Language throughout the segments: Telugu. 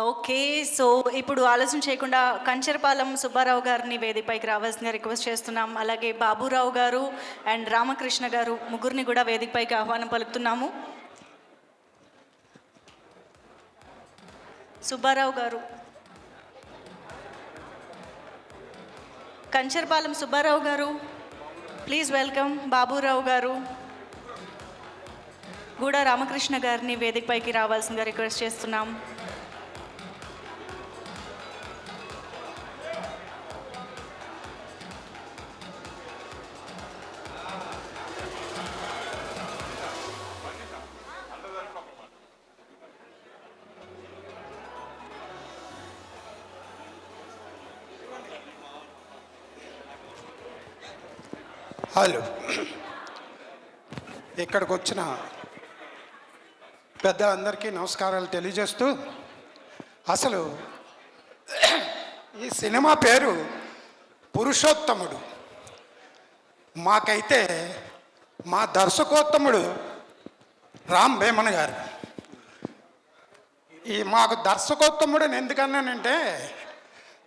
ఓకే. సో, ఇప్పుడు ఆలస్యం చేయకుండా కంచరపాలెం సుబ్బారావు గారిని వేదికపైకి రావాల్సిందిగా రిక్వెస్ట్ చేస్తున్నాం. అలాగే బాబురావు గారు అండ్ రామకృష్ణ గారు ముగ్గురిని కూడా వేదికపైకి ఆహ్వానం పలుకుతున్నాము. సుబ్బారావు గారు, కంచరపాలెం సుబ్బారావు గారు, ప్లీజ్ వెల్కమ్. బాబురావు గారు, గూడా రామకృష్ణ గారిని వేదికపైకి రావాల్సిందిగా రిక్వెస్ట్ చేస్తున్నాం. హలో, ఇక్కడికి వచ్చిన పెద్దలందరికీ నమస్కారాలు తెలియజేస్తూ, అసలు ఈ సినిమా పేరు పురుషోత్తముడు. మాకైతే మా దర్శకోత్తముడు రామ్ భీమన్ గారు. మాకు దర్శకోత్తముడు ఎందుకన్నానంటే,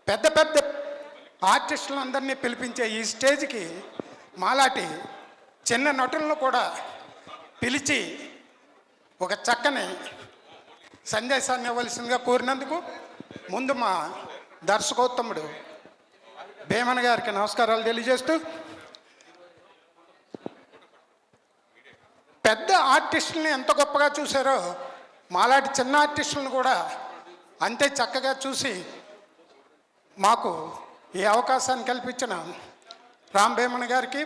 పెద్ద పెద్ద ఆర్టిస్టులందరినీ పిలిపించే ఈ స్టేజ్కి మాలాంటి చిన్న నటులను కూడా పిలిచి ఒక చక్కని సందేశాన్ని ఇవ్వవలసిందిగా కోరినందుకు ముందు మా దర్శకోత్తముడు భీమన్ గారికి నమస్కారాలు తెలియజేస్తూ, పెద్ద ఆర్టిస్టులని ఎంత గొప్పగా చూశారో మాలాంటి చిన్న ఆర్టిస్టులను కూడా అంతే చక్కగా చూసి మాకు ఈ అవకాశాన్ని కల్పించిన రామ్ భీమన్ గారికి,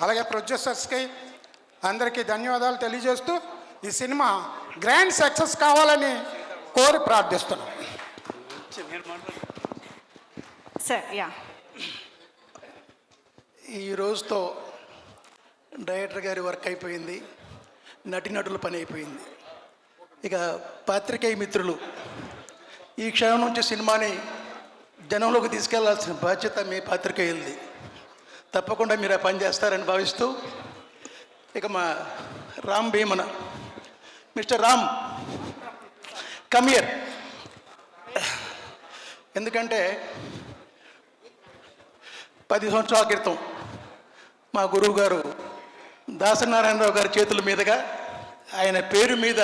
అలాగే ప్రొడ్యూసర్స్కి అందరికీ ధన్యవాదాలు తెలియజేస్తూ, ఈ సినిమా గ్రాండ్ సక్సెస్ కావాలని కోరి ప్రార్థిస్తున్నాం. సార్, యా, ఈ రోజుతో డైరెక్టర్ గారి వర్క్ అయిపోయింది, నటీనటుల పని అయిపోయింది. ఇక పాత్రికేయ మిత్రులు, ఈ క్షణం నుంచి సినిమాని జనంలోకి తీసుకెళ్లాల్సిన బాధ్యత మీ పాత్రికేయులది. తప్పకుండా మీరు ఆ పని చేస్తారని భావిస్తూ, ఇక మా Ram Bheeman, mister Ram come here. ఎందుకంటే 10 సంవత్సరాల క్రితం మా గురువు గారు దాసనారాయణరావు గారి చేతుల మీదుగా ఆయన పేరు మీద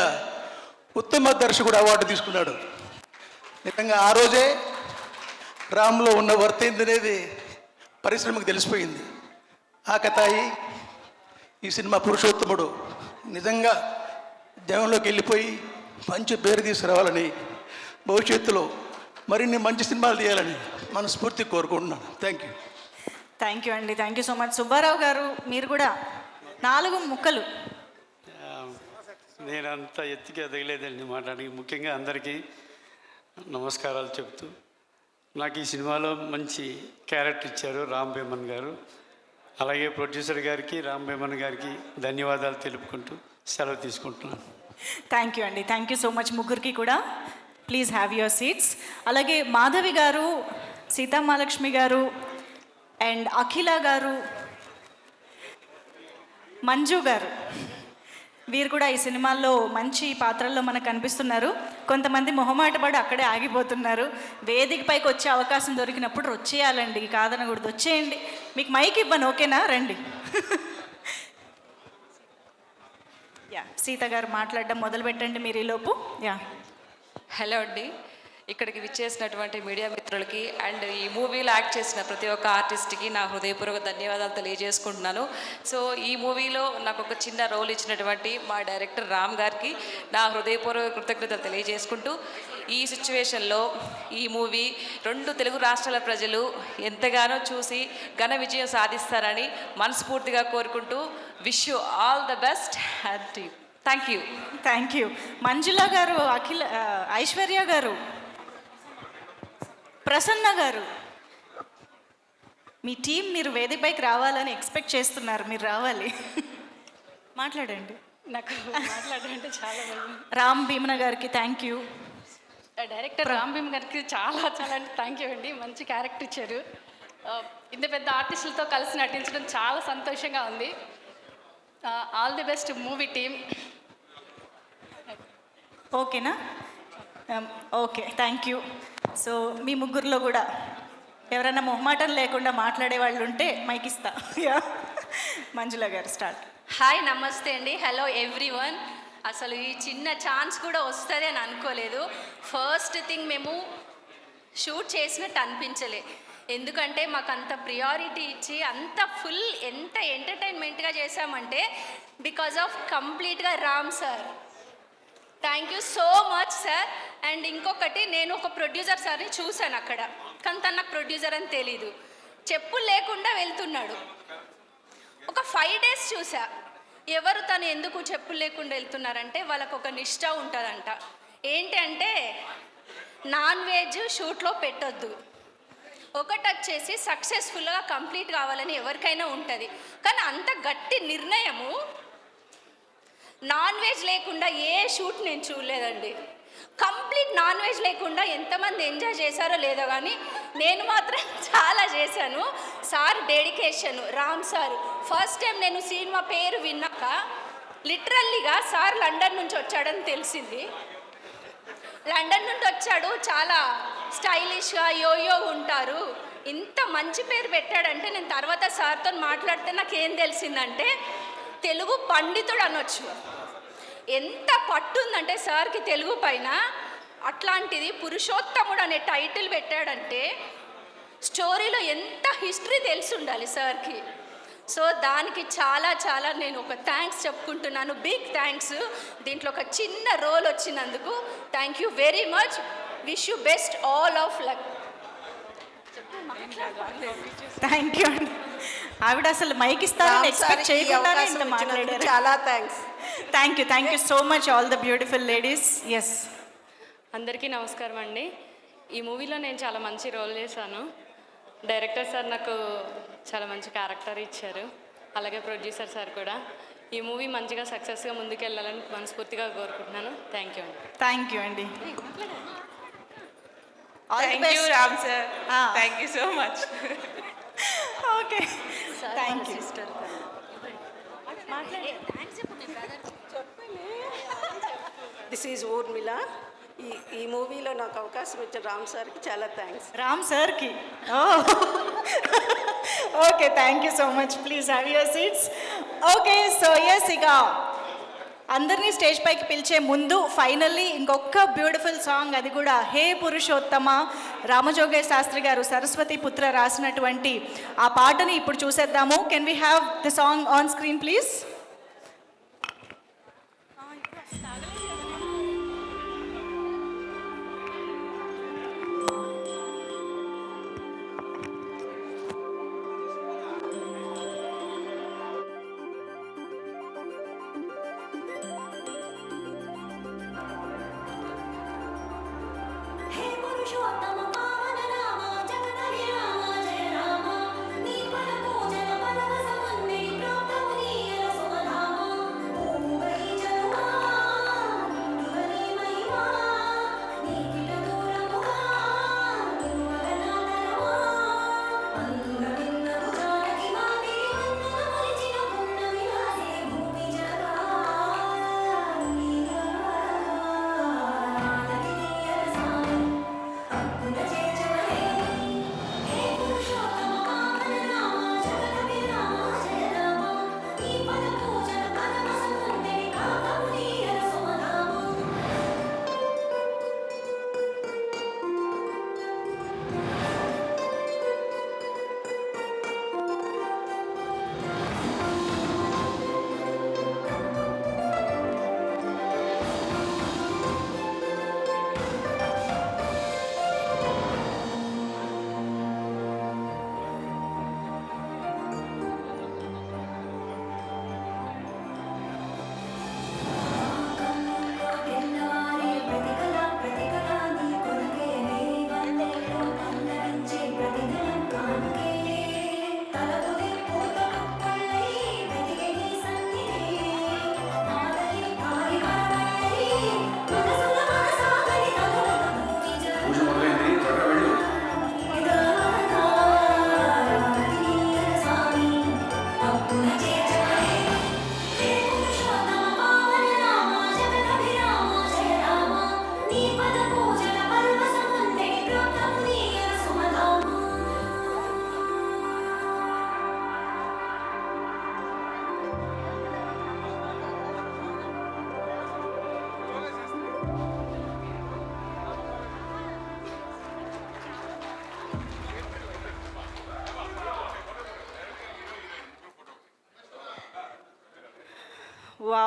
ఉత్తమ దర్శకుడు అవార్డు తీసుకున్నాడు. నిజంగా ఆ రోజే రామ్లో ఉన్న వర్త్ ఏందనేది పరిశ్రమకు తెలిసిపోయింది. ఆ కథాయి ఈ సినిమా పురుషోత్తముడు నిజంగా జనంలోకి వెళ్ళిపోయి మంచి పేరు తీసుకురావాలని, భవిష్యత్తులో మరిన్ని మంచి సినిమాలు తీయాలని మనస్ఫూర్తి కోరుకుంటున్నాను. Thank you. థ్యాంక్ యూ అండి. Thank you so much. Subbarao గారు, మీరు కూడా 4 ముక్కలు. నేనంతా ఎత్తికి ఎదగలేదండి మాట్లాడి. ముఖ్యంగా అందరికీ నమస్కారాలు చెప్తూ, నాకు ఈ సినిమాలో మంచి క్యారెక్టర్ ఇచ్చారు రామ్ భీమన్ గారు. అలాగే ప్రొడ్యూసర్ గారికి, రామ్ భీమన్ గారికి ధన్యవాదాలు తెలుపుకుంటూ సెలవు తీసుకుంటున్నాను. థ్యాంక్ యూ అండి. థ్యాంక్ యూ సో మచ్ ముగ్గురికి కూడా. Please have your seats. అలాగే మాధవి గారు, సీతామహాలక్ష్మి గారు అండ్ అఖిల గారు, మంజు గారు, వీరు కూడా ఈ సినిమాల్లో మంచి పాత్రల్లో మనకు కనిపిస్తున్నారు. కొంతమంది మొహమాటపడి అక్కడే ఆగిపోతున్నారు. వేదిక పైకి వచ్చే అవకాశం దొరికినప్పుడు వచ్చేయాలండి, కాదనకూడదు. వచ్చేయండి, మీకు మైక్ ఇవ్వను, ఓకేనా? రండి. యా, సీత గారు మాట్లాడడం మొదలు పెట్టండి మీరు ఈలోపు. యా, హలో అండి. ఇక్కడికి విచ్చేసినటువంటి మీడియా మిత్రులకి అండ్ ఈ మూవీలో యాక్ట్ చేసిన ప్రతి ఒక్క ఆర్టిస్ట్కి నా హృదయపూర్వక ధన్యవాదాలు తెలియజేసుకుంటున్నాను. సో ఈ మూవీలో నాకు ఒక చిన్న రోల్ ఇచ్చినటువంటి మా డైరెక్టర్ రామ్ గారికి నా హృదయపూర్వక కృతజ్ఞతలు తెలియజేసుకుంటూ, ఈ సిచ్యువేషన్లో ఈ మూవీ 2 తెలుగు రాష్ట్రాల ప్రజలు ఎంతగానో చూసి ఘన విజయం సాధిస్తారని మనస్ఫూర్తిగా కోరుకుంటూ, wish you all the best and thank you. Thank you. Manjula garu, Akhila, Aishwarya గారు, ప్రసన్న గారు, మీ టీం మీరు వేదికపైకి రావాలని ఎక్స్పెక్ట్ చేస్తున్నారు. మీరు రావాలి, మాట్లాడండి. నాకు మాట్లాడాలంటే చాలా భయం. రామ్ భీమన్ గారికి thank you. Director Ram Bheem గారికి చాలా చాలా అంటే థ్యాంక్ యూ అండి. మంచి క్యారెక్టర్ ఇచ్చారు. ఇంత పెద్ద ఆర్టిస్టులతో కలిసి నటించడం చాలా సంతోషంగా ఉంది. All the best movie team. ఓకేనా? Okay, thank you. సో మీ ముగ్గురులో కూడా ఎవరైనా మొహమాటం లేకుండా మాట్లాడే వాళ్ళు ఉంటే మైక్ ఇస్తా. మంజుల గారు స్టార్ట్. హాయ్, నమస్తే అండి. Hello everyone. అసలు ఈ చిన్న ఛాన్స్ కూడా వస్తుంది అని అనుకోలేదు. ఫస్ట్ థింగ్, మేము షూట్ చేసినట్టు అనిపించలే. ఎందుకంటే మాకు అంత ప్రియారిటీ ఇచ్చి అంత ఫుల్ ఎంత ఎంటర్టైన్మెంట్గా చేశామంటే బికాజ్ ఆఫ్ కంప్లీట్గా Ram sir. Thank you so much sir. And ఇంకొకటి, నేను ఒక ప్రొడ్యూసర్ సార్ని చూశాను అక్కడ, కానీ తను నాకు ప్రొడ్యూసర్ అని తెలీదు. చెప్పులు లేకుండా వెళ్తున్నాడు. ఒక 5 days చూసా. ఎవరు తను ఎందుకు చెప్పులు లేకుండా వెళ్తున్నారంటే వాళ్ళకు ఒక నిష్ఠ ఉంటుందంట. ఏంటి అంటే నాన్ వెజ్ షూట్లో పెట్టొద్దు, ఒకటి వచ్చేసి సక్సెస్ఫుల్గా కంప్లీట్ కావాలని ఎవరికైనా ఉంటుంది. కానీ అంత గట్టి నిర్ణయము నాన్ వెజ్ లేకుండా ఏ షూట్ నేను చూడలేదండి. కంప్లీట్ నాన్ వెజ్ లేకుండా ఎంతమంది ఎంజాయ్ చేశారో లేదో కానీ నేను మాత్రం చాలా చేశాను. Sir dedication, Ram sir. First time నేను సినిమా పేరు విన్నాక లిటరల్లీగా సార్ లండన్ నుంచి వచ్చాడని తెలిసింది. లండన్ నుండి వచ్చాడు, చాలా స్టైలిష్గా యోయో ఉంటారు, ఇంత మంచి పేరు పెట్టాడంటే నేను తర్వాత సార్తో మాట్లాడితే నాకేం తెలిసిందంటే తెలుగు పండితుడు అనొచ్చు. ఎంత పట్టుందంటే సార్కి తెలుగు పైన. అట్లాంటిది పురుషోత్తముడు అనే టైటిల్ పెట్టాడంటే స్టోరీలో ఎంత హిస్టరీ తెలిసి ఉండాలి సార్కి. సో దానికి చాలా చాలా నేను ఒక థ్యాంక్స్ చెప్పుకుంటున్నాను, బిగ్ థ్యాంక్స్. దీంట్లో ఒక చిన్న రోల్ వచ్చినందుకు thank you very much. Wish you best all of luck. Thank you అండి. ఆవిడ అసలు మైక్ ఇస్తారని ఎక్స్పెక్ట్ చేయకుండానే ఇంత మాట్లాడారు. చాలా thanks. Thank you so much all the beautiful ladies. Yes, అందరికీ నమస్కారం అండి. ఈ మూవీలో నేను చాలా మంచి రోల్ చేశాను. డైరెక్టర్ సార్ నాకు చాలా మంచి క్యారెక్టర్ ఇచ్చారు, అలాగే ప్రొడ్యూసర్ సార్ కూడా. ఈ మూవీ మంచిగా సక్సెస్గా ముందుకెళ్ళాలని మనస్ఫూర్తిగా కోరుకుంటున్నాను. థ్యాంక్ యూ అండి. థ్యాంక్ యూ అండి. Thank you Ram sir. Ah. Thank you so much. Okay, thank you. This is Urmila. ఈ మూవీలో నాకు అవకాశం ఇచ్చిన రామ్ సార్కి చాలా థ్యాంక్స్. రామ్ సార్కి. Okay, thank you so much. Please have your seats. Okay, so yes, ఇక అందరినీ స్టేజ్ పైకి పిలిచే ముందు ఫైనల్లీ ఇంకొక బ్యూటిఫుల్ సాంగ్, అది కూడా హే పురుషోత్తమ, రామజోగయ్య శాస్త్రి గారు సరస్వతి పుత్ర రాసినటువంటి ఆ పాటని ఇప్పుడు చూసేద్దాము. Can we have the song on screen please? Rama జయ రామ నీ పద పూజన పరవశ పొంది ప్రాప్తము నీయల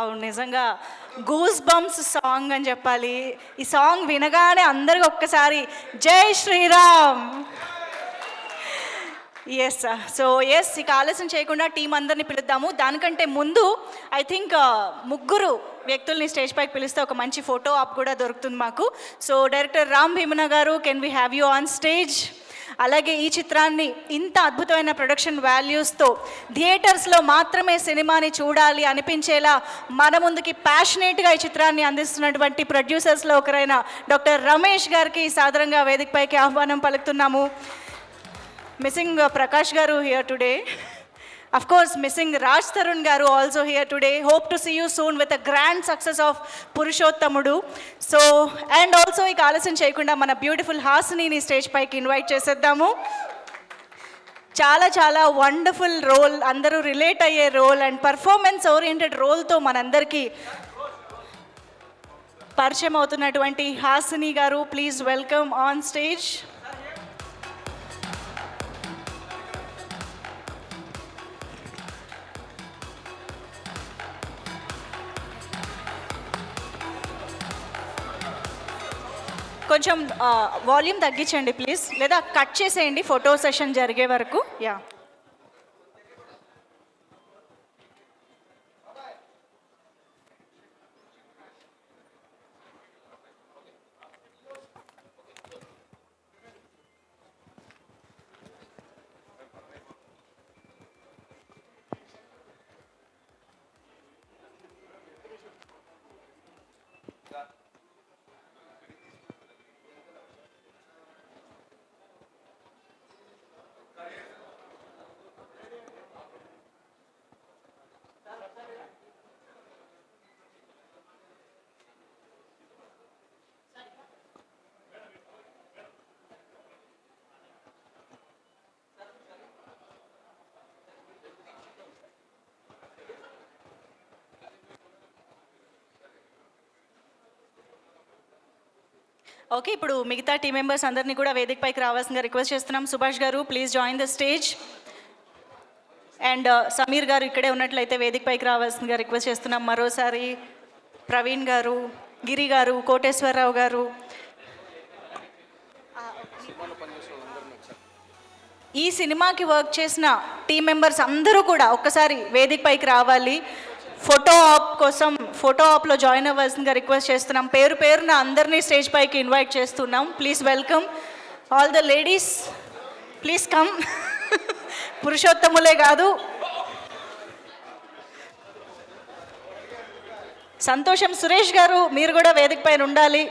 వావ్, నిజంగా గూస్ బంప్స్ సాంగ్ అని చెప్పాలి. ఈ సాంగ్ వినగానే అందరికి ఒక్కసారి జై శ్రీరామ్. ఎస్ సో ఎస్, ఇక ఆలస్యం చేయకుండా టీం అందరినీ పిలుద్దాము. దానికంటే ముందు ఐ థింక్ ముగ్గురు వ్యక్తుల్ని స్టేజ్ పైకి పిలిస్తే ఒక మంచి ఫోటో ఆప్ కూడా దొరుకుతుంది మాకు. సో డైరెక్టర్ రామ్ భీమన గారు, can we have you on stage? అలాగే ఈ చిత్రాన్ని ఇంత అద్భుతమైన ప్రొడక్షన్ వాల్యూస్తో థియేటర్స్లో మాత్రమే సినిమాని చూడాలి అనిపించేలా మన ముందుకి ప్యాషనేట్గా ఈ చిత్రాన్ని అందిస్తున్నటువంటి ప్రొడ్యూసర్స్లో ఒకరైన డాక్టర్ రమేష్ గారికి సాదరంగా వేదికపైకి ఆహ్వానం పలుకుతున్నాము. మిస్సింగ్ ప్రకాష్ గారు here today. Of course, missing Raj Tarun Garu also here today. Hope to see you soon with a grand success of Purushothamudu. So, and also ఈ ఆలస్యం చేయకుండా మన బ్యూటిఫుల్ హాసిని స్టేజ్ పైకి ఇన్వైట్ చేసేద్దాము. చాలా చాలా వండర్ఫుల్ రోల్, అందరూ రిలేట్ అయ్యే రోల్ అండ్ పర్ఫార్మెన్స్ ఓరియంటెడ్ రోల్తో మనందరికీ పరిచయం అవుతున్నటువంటి హాసిని గారు, ప్లీజ్ వెల్కమ్ ఆన్ స్టేజ్. కొంచెం వాల్యూమ్ తగ్గించండి ప్లీజ్, లేదా కట్ చేసేయండి ఫోటో సెషన్ జరిగే వరకు. Yeah, okay. ఇప్పుడు మిగతా టీం మెంబర్స్ అందరినీ కూడా వేదిక పైకి రావాల్సిందిగా రిక్వెస్ట్ చేస్తున్నాం. సుభాష్ గారు, please join the stage. And Sameer గారు ఇక్కడే ఉన్నట్లయితే వేదిక పైకి రావాల్సిందిగా రిక్వెస్ట్ చేస్తున్నాం మరోసారి. ప్రవీణ్ గారు, గిరి గారు, కోటేశ్వరరావు గారు, ఈ సినిమాకి వర్క్ చేసిన టీం మెంబర్స్ అందరూ కూడా ఒక్కసారి వేదిక పైకి రావాలి. ఫోటో ఆప్ కోసం ఫోటో ఆప్లో జాయిన్ అవ్వాల్సిందిగా రిక్వెస్ట్ చేస్తున్నాం. పేరు పేరున అందరినీ స్టేజ్ పైకి ఇన్వైట్ చేస్తున్నాం. Please welcome all the ladies, please come. పురుషోత్తములే కాదు, సంతోషం సురేష్ గారు మీరు కూడా వేదిక పైన ఉండాలి.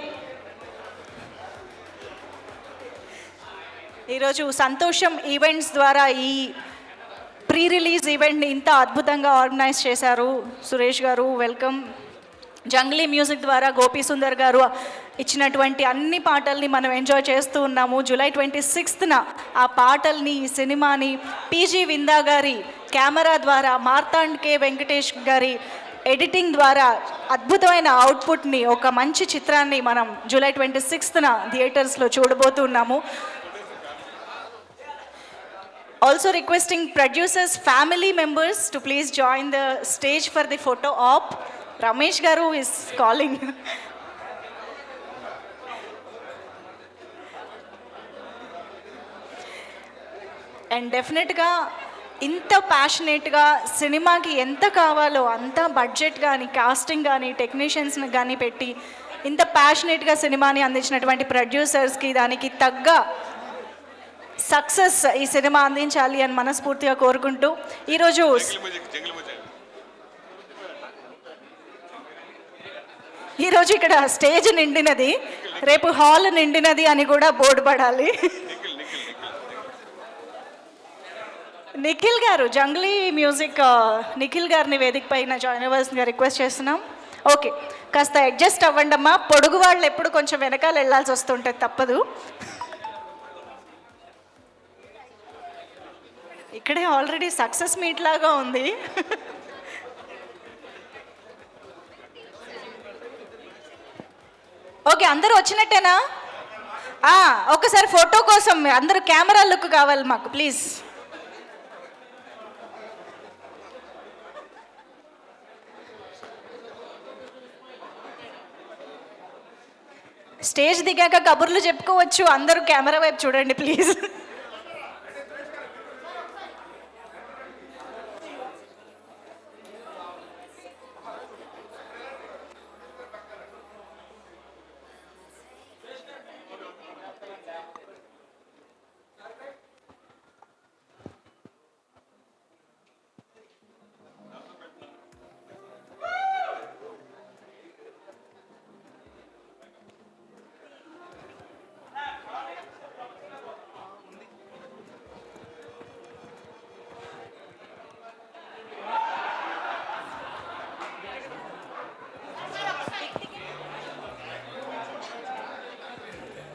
ఈరోజు సంతోషం ఈవెంట్స్ ద్వారా ఈ ప్రీ రిలీజ్ ఈవెంట్ని ఇంత అద్భుతంగా ఆర్గనైజ్ చేశారు సురేష్ గారు, వెల్కమ్. జంగ్లీ మ్యూజిక్ ద్వారా గోపీ సుందర్ గారు ఇచ్చినటువంటి అన్ని పాటల్ని మనం ఎంజాయ్ చేస్తూ ఉన్నాము. జూలై 26న ఆ పాటల్ని, ఈ సినిమాని పీజీ విందా గారి కెమెరా ద్వారా, మార్తాండ్ కే వెంకటేష్ గారి ఎడిటింగ్ ద్వారా అద్భుతమైన అవుట్పుట్ని, ఒక మంచి చిత్రాన్ని మనం జూలై 26న థియేటర్స్లో చూడబోతున్నాము. Also requesting producers, family members to please join the stage for the photo op. Ramesh Garu is calling. And definitely ఇంత ప్యాషనేట్గా సినిమాకి ఎంత కావాలో అంత బడ్జెట్ కానీ, కాస్టింగ్ కానీ, టెక్నీషియన్స్ని కానీ పెట్టి ఇంత ప్యాషనేట్గా సినిమాని అందించినటువంటి ప్రొడ్యూసర్స్కి దానికి తగ్గ సక్సెస్ ఈ సినిమా అందించాలి అని మనస్ఫూర్తిగా కోరుకుంటూ ఈరోజు ఇక్కడ స్టేజ్ నిండినది, రేపు హాల్ నిండినది అని కూడా బోర్డు పడాలి. నిఖిల్ గారు, జంగ్లీ మ్యూజిక్ నిఖిల్ గారిని వేదిక పైన జాయిన్ అవ్వాల్సిందిగా రిక్వెస్ట్ చేస్తున్నాం. ఓకే, కాస్త అడ్జస్ట్ అవ్వండి అమ్మా. పొడుగు వాళ్ళు ఎప్పుడు కొంచెం వెనకాల వెళ్ళాల్సి వస్తుంటుంది, తప్పదు. ఇక్కడే ఆల్రెడీ సక్సెస్ మీట్ లాగా ఉంది. ఓకే, అందరూ వచ్చినట్టేనా? ఒకసారి ఫోటో కోసం అందరూ కెమెరా లుక్ కావాలి మాకు, ప్లీజ్. స్టేజ్ దిగాక కబుర్లు చెప్పుకోవచ్చు. అందరూ కెమెరా వైపు చూడండి ప్లీజ్.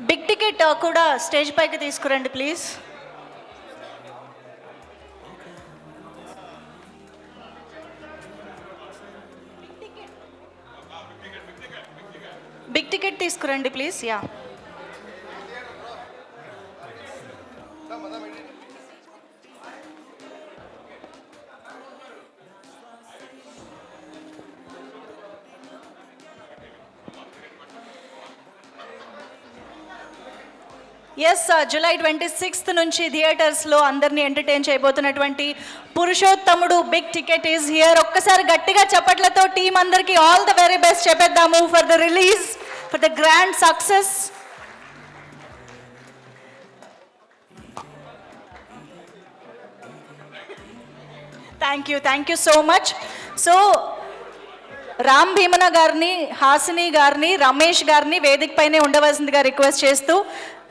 బిగ్ టికెట్ కూడా స్టేజ్ పైకి తీసుకురండి ప్లీజ్. బిగ్ టికెట్ తీసుకురండి ప్లీజ్. యా, ఎస్, జూలై 26 నుంచి థియేటర్స్లో అందరినీ ఎంటర్టైన్ చేయబోతున్నటువంటి పురుషోత్తముడు బిగ్ టికెట్ ఈజ్ హియర్. ఒక్కసారి గట్టిగా చప్పట్లతో టీం అందరికీ ఆల్ ద వెరీ బెస్ట్ చెప్పేద్దాము for the release, for the grand success. Thank you so much. So Ram Bheemana గారిని, హాసిని గారిని, రమేష్ గారిని వేదిక పైనే ఉండవలసిందిగా రిక్వెస్ట్ చేస్తూ,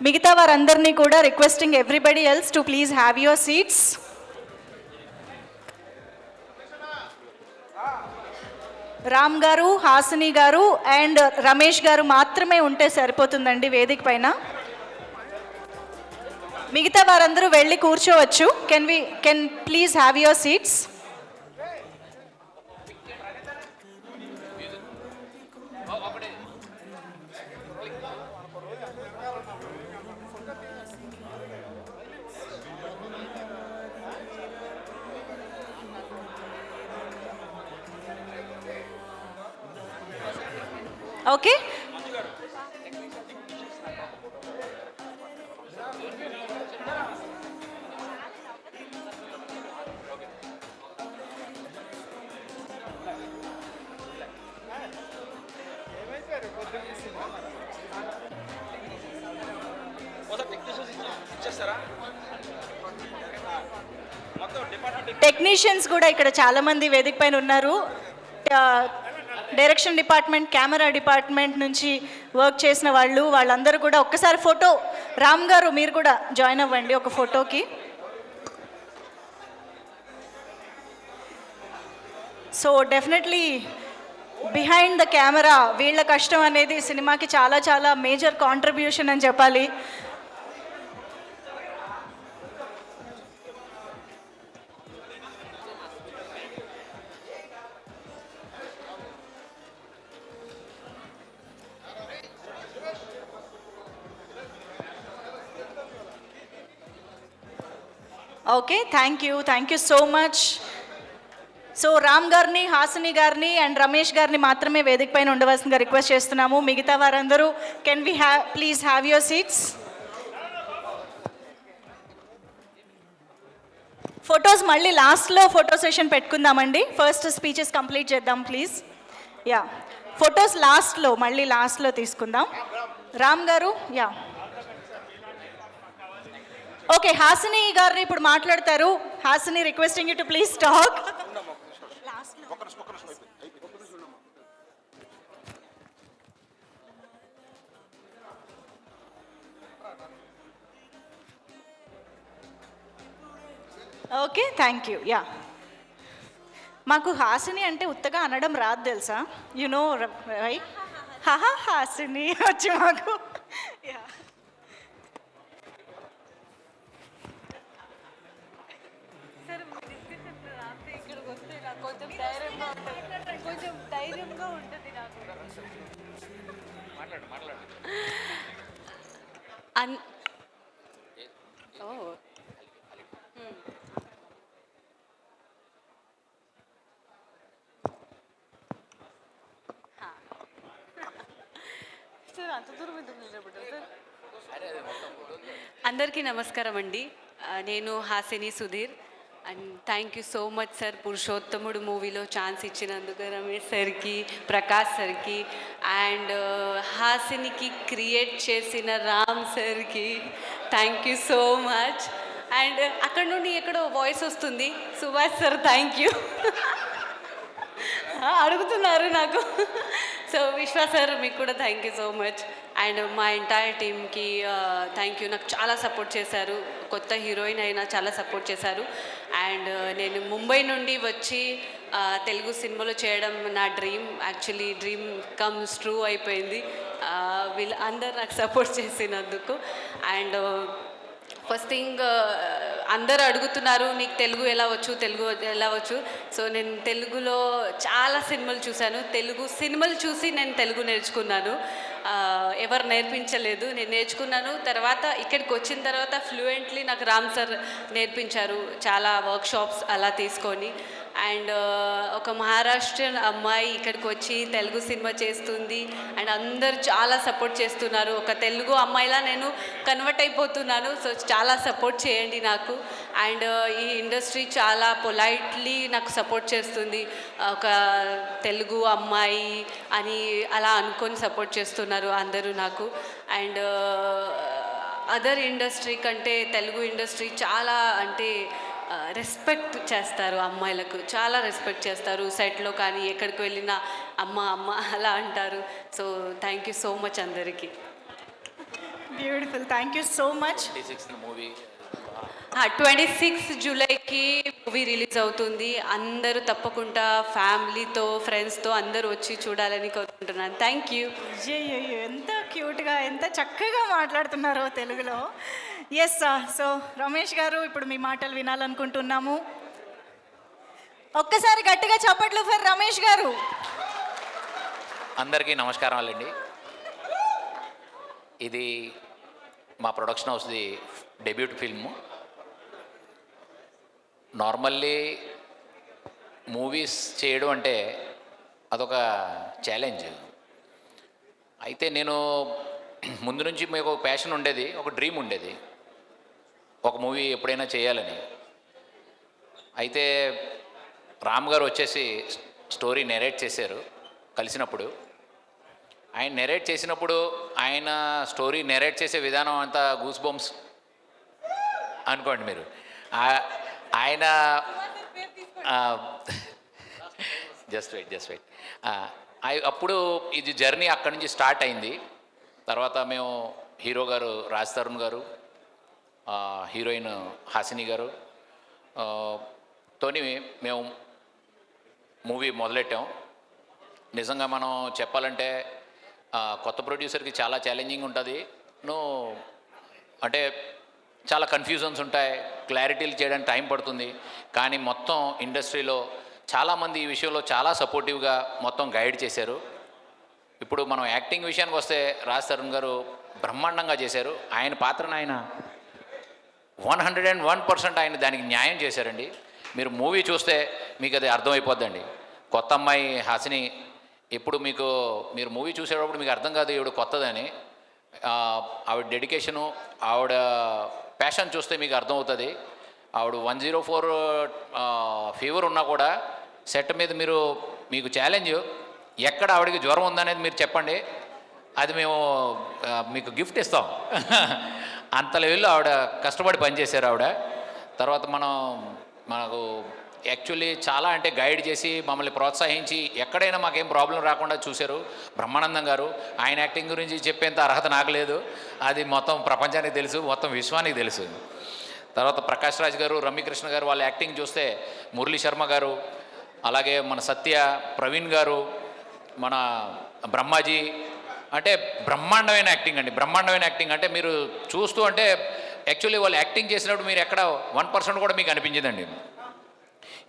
మిగతా వారందరినీ కూడా requesting everybody else to please have your seats. Ram గారు, హాసిని గారు అండ్ రమేష్ గారు మాత్రమే ఉంటే సరిపోతుందండి వేదిక పైన. మిగతా వారందరూ వెళ్ళి కూర్చోవచ్చు. Can please have your seats. Okay, technicians కూడా ఇక్కడ చాలామంది వేదిక పైన ఉన్నారు. డైరెక్షన్ డిపార్ట్మెంట్, కెమెరా డిపార్ట్మెంట్ నుంచి వర్క్ చేసిన వాళ్ళందరూ కూడా ఒక్కసారి ఫోటో. రామ్ గారు మీరు కూడా జాయిన్ అవ్వండి ఒక ఫోటోకి. So definitely behind the camera వీళ్ళ కష్టం అనేది సినిమాకి చాలా చాలా మేజర్ కాంట్రిబ్యూషన్ అని చెప్పాలి. Okay, thank you so much. So Ram గారిని, హాసిని గారిని అండ్ రమేష్ గారిని మాత్రమే వేదిక పైన ఉండవలసిందిగా రిక్వెస్ట్ చేస్తున్నాము. మిగతా వారందరూ can we please have your seats. Photos మళ్ళీ లాస్ట్లో ఫోటో సెషన్ పెట్టుకుందామండి. ఫస్ట్ స్పీచెస్ కంప్లీట్ చేద్దాం ప్లీజ్. యా, ఫొటోస్ మళ్ళీ లాస్ట్లో తీసుకుందాం. రామ్ గారు, యా ఓకే. హాసిని గారిని ఇప్పుడు మాట్లాడతారు. Hasini, requesting you to please talk. Okay, thank you. Yeah, మాకు హాసిని అంటే ఉత్తగా అనడం రాదు తెలుసా, యు నో రైట్. హాసిని వచ్చి మాకు. యా, కొంచెం ధైర్యంగా ఉంటుంది నాకు. సార్ అంత దూరం ఎందుకు అందరికీ నమస్కారం అండి. నేను Hasini Sudheer and thank you so much sir పురుషోత్తముడు మూవీలో ఛాన్స్ ఇచ్చినందుకు రమేష్ సార్కి, ప్రకాష్ సార్కి అండ్ హాసినికి క్రియేట్ చేసిన రామ్ సార్కి thank you so much. And అక్కడ నుండి ఎక్కడో వాయిస్ వస్తుంది, సుభాష్ సార్ థ్యాంక్ యూ అడుగుతున్నారు నాకు. సో విశ్వాస్ సార్ మీకు కూడా thank you so much. And మా ఎంటైర్ టీమ్కి థ్యాంక్ యూ. నాకు చాలా సపోర్ట్ చేశారు, కొత్త హీరోయిన్ అయినా చాలా సపోర్ట్ చేశారు. అండ్ నేను ముంబై నుండి వచ్చి తెలుగు సినిమాలో చేయడం నా dream, actually dream comes true అయిపోయింది వీళ్ళు అందరు నాకు సపోర్ట్ చేసినందుకు. అండ్ ఫస్ట్ థింగ్ అందరూ అడుగుతున్నారు నీకు తెలుగు ఎలా వచ్చు. సో నేను తెలుగులో చాలా సినిమాలు చూశాను, తెలుగు సినిమాలు చూసి నేను తెలుగు నేర్చుకున్నాను. ఎవరు నేర్పించలేదు, నేను నేర్చుకున్నాను. తర్వాత ఇక్కడికి వచ్చిన తర్వాత ఫ్లూయెంట్లీ నాకు రామ్ సార్ నేర్పించారు, చాలా వర్క్షాప్స్ అలా తీసుకొని. అండ్ ఒక మహారాష్ట్రన్ అమ్మాయి ఇక్కడికి వచ్చి తెలుగు సినిమా చేస్తుంది అండ్ అందరు చాలా సపోర్ట్ చేస్తున్నారు. ఒక తెలుగు అమ్మాయిలా నేను కన్వర్ట్ అయిపోతున్నాను. సో చాలా సపోర్ట్ చేయండి నాకు. అండ్ ఈ ఇండస్ట్రీ చాలా పొలైట్లీ నాకు సపోర్ట్ చేస్తుంది. ఒక తెలుగు అమ్మాయి అని అలా అనుకొని సపోర్ట్ చేస్తున్నారు అందరూ నాకు. అండ్ అదర్ ఇండస్ట్రీ కంటే తెలుగు ఇండస్ట్రీ చాలా అంటే రెస్పెక్ట్ చేస్తారు, అమ్మాయిలకు చాలా రెస్పెక్ట్ చేస్తారు. సెట్లో కానీ ఎక్కడికి వెళ్ళినా అమ్మ అమ్మ అలా అంటారు. So thank you so much అందరికీ. Beautiful, thank you so much. 26 జూలైకి మూవీ రిలీజ్ అవుతుంది. అందరూ తప్పకుండా ఫ్యామిలీతో ఫ్రెండ్స్తో అందరూ వచ్చి చూడాలని కోరుకుంటున్నాను. Thank you. అయ్యో, ఎంత క్యూట్గా ఎంత చక్కగా మాట్లాడుతున్నారో తెలుగులో. ఎస్, సో రమేష్ గారు ఇప్పుడు మీ మాటలు వినాలనుకుంటున్నాము. ఒక్కసారి గట్టిగా చప్పట్లు ఫర్ రమేష్ గారు. అందరికీ నమస్కారాలండి. ఇది మా ప్రొడక్షన్ హౌస్ది డెబ్యూట్ ఫిల్ము. నార్మల్లీ మూవీస్ చేయడం అంటే అదొక ఛాలెంజ్. అయితే నేను ముందు నుంచి మీకు ఒక ప్యాషన్ ఉండేది, ఒక డ్రీమ్ ఉండేది, ఒక మూవీ ఎప్పుడైనా చేయాలని. అయితే రామ్ గారు వచ్చేసి స్టోరీ నెరేట్ చేశారు కలిసినప్పుడు. ఆయన నెరేట్ చేసినప్పుడు ఆయన స్టోరీ నెరేట్ చేసే విధానం అంతా గూస్ బంప్స్ అనుకోండి మీరు. ఆయన జస్ట్ వెయిట్ అప్పుడు ఇది జర్నీ అక్కడి నుంచి స్టార్ట్ అయింది. తర్వాత మేము హీరో గారు రాజ్ తరుణ్ గారు, హీరోయిన్ హాసిని గారు తోని మేము మూవీ మొదలెట్టాం. నిజంగా మనం చెప్పాలంటే కొత్త ప్రొడ్యూసర్కి చాలా ఛాలెంజింగ్ ఉంటుంది. అంటే చాలా కన్ఫ్యూజన్స్ ఉంటాయి, క్లారిటీలు చేయడానికి టైం పడుతుంది. కానీ మొత్తం ఇండస్ట్రీలో చాలామంది ఈ విషయంలో చాలా సపోర్టివ్గా మొత్తం గైడ్ చేశారు. ఇప్పుడు మనం యాక్టింగ్ విషయానికి వస్తే రాజ్ తరుణ్ గారు బ్రహ్మాండంగా చేశారు. ఆయన పాత్రను ఆయన 101% ఆయన దానికి న్యాయం చేశారండి. మీరు మూవీ చూస్తే మీకు అది అర్థమైపోద్దండి. కొత్త అమ్మాయి హాసిని ఇప్పుడు మీరు మూవీ చూసేటప్పుడు మీకు అర్థం కాదు ఈవిడ కొత్తదని. ఆవిడ డెడికేషను, ఆవిడ ప్యాషన్ చూస్తే మీకు అర్థమవుతుంది. ఆవిడ 104 ఫీవర్ ఉన్నా కూడా సెట్ మీద మీకు ఛాలెంజ్ ఎక్కడ ఆవిడకి జ్వరం ఉందనేది మీరు చెప్పండి, అది మేము మీకు గిఫ్ట్ ఇస్తాం. అంత లెవెల్లో ఆవిడ కష్టపడి పనిచేశారు ఆవిడ. తర్వాత మనకు యాక్చువల్లీ చాలా అంటే గైడ్ చేసి మమ్మల్ని ప్రోత్సహించి ఎక్కడైనా మాకేం ప్రాబ్లం రాకుండా చూశారు బ్రహ్మానందం గారు. ఆయన యాక్టింగ్ గురించి చెప్పేంత అర్హత నాకు లేదు, అది మొత్తం ప్రపంచానికి తెలుసు, మొత్తం విశ్వానికి తెలుసు. తర్వాత ప్రకాష్ రాజ్ గారు, రమ్యకృష్ణ గారు వాళ్ళ యాక్టింగ్ చూస్తే, మురళీ శర్మ గారు, అలాగే మన సత్య, ప్రవీణ్ గారు, మన బ్రహ్మాజీ, అంటే బ్రహ్మాండమైన యాక్టింగ్ అండి. బ్రహ్మాండమైన యాక్టింగ్ అంటే మీరు చూస్తూ అంటే యాక్చువల్లీ వాళ్ళు యాక్టింగ్ చేసినప్పుడు మీరు ఎక్కడ 1% కూడా మీకు అనిపించదండి.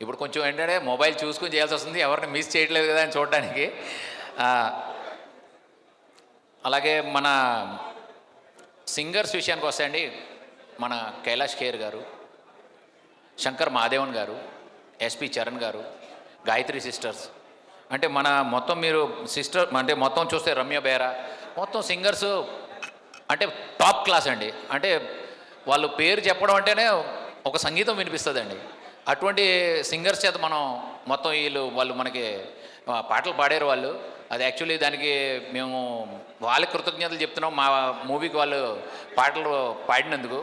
ఇప్పుడు కొంచెం ఏంటంటే మొబైల్ చూసుకుని చేయాల్సి వస్తుంది, ఎవరిని మిస్ చేయట్లేదు కదా అని చూడడానికి. అలాగే మన సింగర్స్ విషయానికి వస్తాయండి, మన కైలాష్ ఖేర్ గారు, శంకర్ మహాదేవన్ గారు, ఎస్పి చరణ్ గారు, గాయత్రి సిస్టర్స్, అంటే మన మొత్తం మీరు అంటే మొత్తం చూస్తే రమ్య బేరా, మొత్తం సింగర్స్ అంటే టాప్ క్లాస్ అండి. అంటే వాళ్ళు పేరు చెప్పడం అంటేనే ఒక సంగీతం వినిపిస్తుందండి. అటువంటి సింగర్స్ చేత మనం మొత్తం వాళ్ళు మనకి పాటలు పాడారు వాళ్ళు. అది యాక్చువల్లీ దానికి మేము వాళ్ళకి కృతజ్ఞతలు చెప్తున్నాం, మా మూవీకి వాళ్ళు పాటలు పాడినందుకు.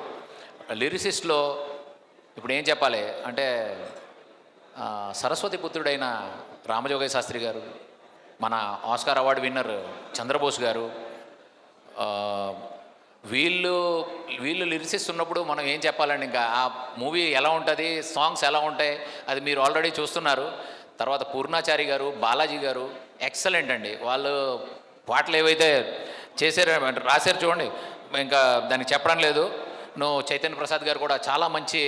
లిరిసిస్ట్లో ఇప్పుడు ఏం చెప్పాలి అంటే సరస్వతి పుత్రుడైన రామజోగయ్య శాస్త్రి గారు, మన ఆస్కార్ అవార్డు విన్నర్ చంద్రబోస్ గారు, వీళ్ళు లిరిసిస్ట్ ఉన్నప్పుడు మనం ఏం చెప్పాలండి. ఇంకా ఆ మూవీ ఎలా ఉంటుంది, సాంగ్స్ ఎలా ఉంటాయి, అది మీరు ఆల్రెడీ చూస్తున్నారు. తర్వాత పూర్ణాచారి గారు, బాలాజీ గారు ఎక్సలెంట్ అండి. వాళ్ళు పాటలు ఏవైతే చేశారో రాశారు చూడండి, ఇంకా దానికి చెప్పడం లేదు. చైతన్య ప్రసాద్ గారు కూడా చాలా మంచి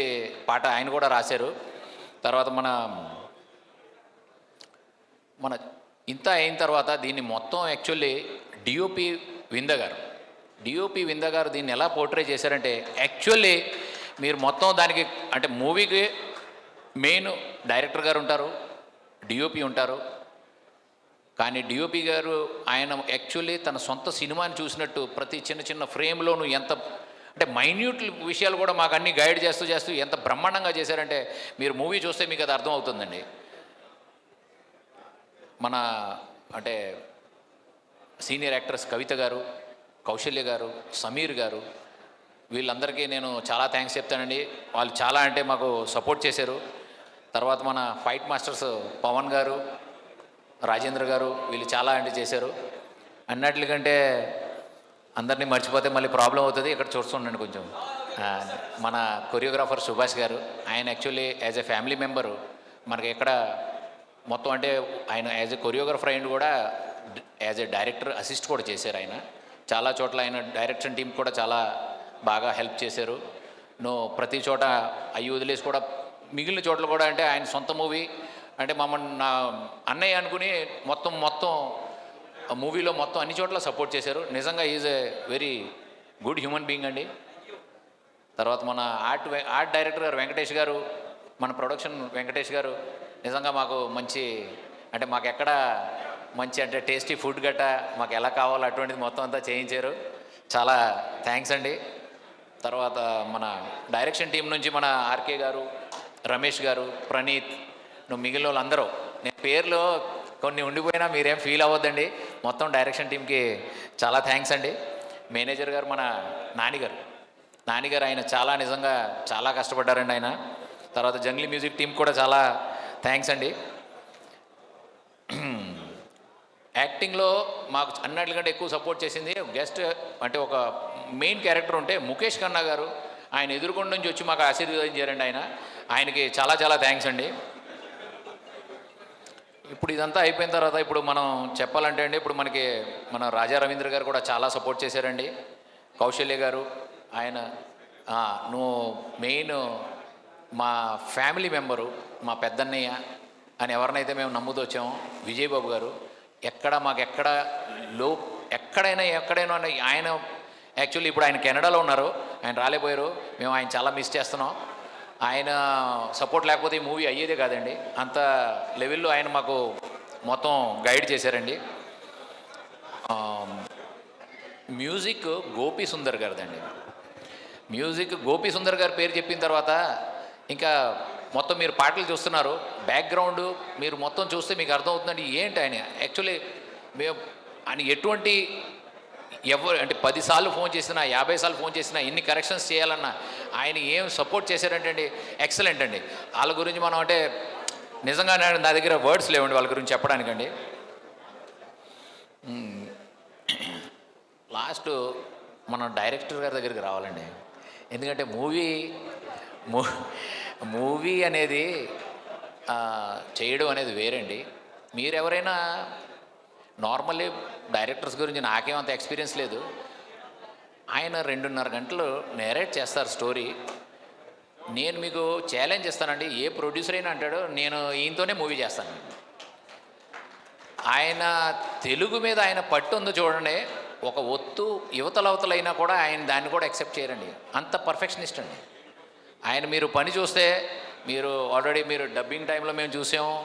పాట ఆయన కూడా రాశారు. తర్వాత మన ఇంత అయిన తర్వాత దీన్ని మొత్తం యాక్చువల్లీ డిఓపి వింద గారు దీన్ని ఎలా పోర్ట్రే చేశారంటే, యాక్చువల్లీ మీరు మొత్తం దానికి అంటే మూవీకి మెయిన్ డైరెక్టర్ గారు ఉంటారు, డిఓపి ఉంటారు. కానీ డిఓపి గారు ఆయన యాక్చువల్లీ తన సొంత సినిమాని చూసినట్టు ప్రతి చిన్న చిన్న ఫ్రేమ్లోనూ ఎంత అంటే మైన్యూట్ విషయాలు కూడా మాకు అన్నీ గైడ్ చేస్తూ ఎంత బ్రహ్మాండంగా చేశారంటే, మీరు మూవీ చూస్తే మీకు అది అర్థమవుతుందండి. మన అంటే సీనియర్ యాక్టర్స్ కవిత గారు, కౌశల్య గారు, సమీర్ గారు, వీళ్ళందరికీ నేను చాలా థ్యాంక్స్ చెప్తానండి. వాళ్ళు చాలా అంటే మాకు సపోర్ట్ చేశారు. తర్వాత మన ఫైట్ మాస్టర్స్ పవన్ గారు, రాజేంద్ర గారు, వీళ్ళు చాలా అంటే చేశారు. అన్నట్లుకంటే అందరినీ మర్చిపోతే మళ్ళీ ప్రాబ్లం అవుతుంది. ఇక్కడ చూస్తుండండి కొంచెం. మన కొరియోగ్రాఫర్ సుభాష్ గారు, ఆయన actually as a family member మనకి ఎక్కడ మొత్తం అంటే ఆయన యాజ్ ఎ కొరియోగ్రాఫర్ అయిన కూడా యాజ్ ఎ డైరెక్టర్ అసిస్ట్ కూడా చేశారు. ఆయన చాలా చోట్ల ఆయన డైరెక్షన్ టీం కూడా చాలా బాగా హెల్ప్ చేశారు. ప్రతి చోట అయ్యి వదిలేసి కూడా మిగిలిన చోట్ల కూడా అంటే ఆయన సొంత మూవీ అంటే మమ్మల్ని నా అన్నయ్య అనుకుని మొత్తం మూవీలో మొత్తం అన్ని చోట్ల సపోర్ట్ చేశారు. నిజంగా is a very good human being అండి. తర్వాత మన ఆర్ట్ డైరెక్టర్ గారు వెంకటేష్ గారు, మన ప్రొడక్షన్ వెంకటేష్ గారు నిజంగా మాకు మంచి అంటే మాకు ఎక్కడ మంచి అంటే టేస్టీ ఫుడ్ గట్ట మాకు ఎలా కావాలో అటువంటిది మొత్తం అంతా చేయించారు. చాలా థ్యాంక్స్ అండి. తర్వాత మన డైరెక్షన్ టీం నుంచి మన ఆర్కే గారు, రమేష్ గారు, ప్రణీత్, మిగిలిన వాళ్ళందరూ, నేను పేర్లు కొన్ని ఉండిపోయినా మీరేం ఫీల్ అవ్వద్దండి. మొత్తం డైరెక్షన్ టీంకి చాలా థ్యాంక్స్ అండి. మేనేజర్ గారు మన నానిగారు ఆయన చాలా నిజంగా చాలా కష్టపడ్డారండి ఆయన. తర్వాత జంగ్లీ మ్యూజిక్ టీం కూడా చాలా థ్యాంక్స్ అండి. యాక్టింగ్లో మాకు అన్నట్లుకంటే ఎక్కువ సపోర్ట్ చేసింది గెస్ట్ అంటే ఒక మెయిన్ క్యారెక్టర్ ఉంటే ముఖేష్ ఖన్నా గారు, ఆయన ఎదురుకొండ నుంచి వచ్చి మాకు ఆశీర్వదించారండి. ఆయనకి చాలా చాలా థ్యాంక్స్ అండి. ఇప్పుడు ఇదంతా అయిపోయిన తర్వాత ఇప్పుడు మనం చెప్పాలంటే అండి, ఇప్పుడు మనకి మన రాజా రవీంద్ర గారు కూడా చాలా సపోర్ట్ చేశారండి. కౌశల్య గారు, ఆయన మెయిన్ మా ఫ్యామిలీ మెంబరు, మా పెద్దన్నయ్య అని ఎవరినైతే మేము నమ్ముతూ వచ్చామో విజయబాబు గారు, ఎక్కడైనా ఆయన యాక్చువల్లీ ఇప్పుడు ఆయన కెనడాలో ఉన్నారు, ఆయన రాలేపోయారు. మేము ఆయన చాలా మిస్ చేస్తున్నాం. ఆయన సపోర్ట్ లేకపోతే ఈ మూవీ అయ్యేదే కాదండి. అంత లెవెల్లో ఆయన మాకు మొత్తం గైడ్ చేశారండి. మ్యూజిక్ గోపీ సుందర్ గారిదండి. మ్యూజిక్ గోపీ సుందర్ గారి పేరు చెప్పిన తర్వాత ఇంకా మొత్తం మీరు పాటలు చూస్తున్నారు, బ్యాక్గ్రౌండ్ మీరు మొత్తం చూస్తే మీకు అర్థమవుతుందండి ఏంటి ఆయన యాక్చువల్లీ ఆయన ఎటువంటి అంటే 10 సార్లు ఫోన్ చేసినా 50 సార్లు ఫోన్ చేసినా ఎన్ని కరెక్షన్స్ చేయాలన్నా ఆయన ఏం సపోర్ట్ చేశారంటే అండి ఎక్సలెంట్ అండి. వాళ్ళ గురించి మనం అంటే నిజంగా నా దగ్గర వర్డ్స్ లేవండి వాళ్ళ గురించి చెప్పడానికండి. లాస్ట్ మనం డైరెక్టర్ గారి దగ్గరికి రావాలండి. ఎందుకంటే మూవీ అనేది చేయడం అనేది వేరండి. మీరెవరైనా నార్మల్లీ డైరెక్టర్స్ గురించి నాకేమంత ఎక్స్పీరియన్స్ లేదు. ఆయన 2.5 గంటలు నేరేట్ చేస్తారు స్టోరీ. నేను మీకు ఛాలెంజ్ ఇస్తానండి, ఏ ప్రొడ్యూసర్ అయినా అంటాడు నేను ఈయనతోనే మూవీ చేస్తాను. ఆయన తెలుగు మీద ఆయన పట్టు ఉందో చూడండి, ఒక ఒత్తు యువతలవతలైనా కూడా ఆయన దాన్ని కూడా యాక్సెప్ట్ చేయరండి. అంత పర్ఫెక్షనిస్ట్ అండి ఆయన. మీరు పని చూస్తే మీరు ఆల్రెడీ మీరు డబ్బింగ్ టైంలో మేము చూసాము,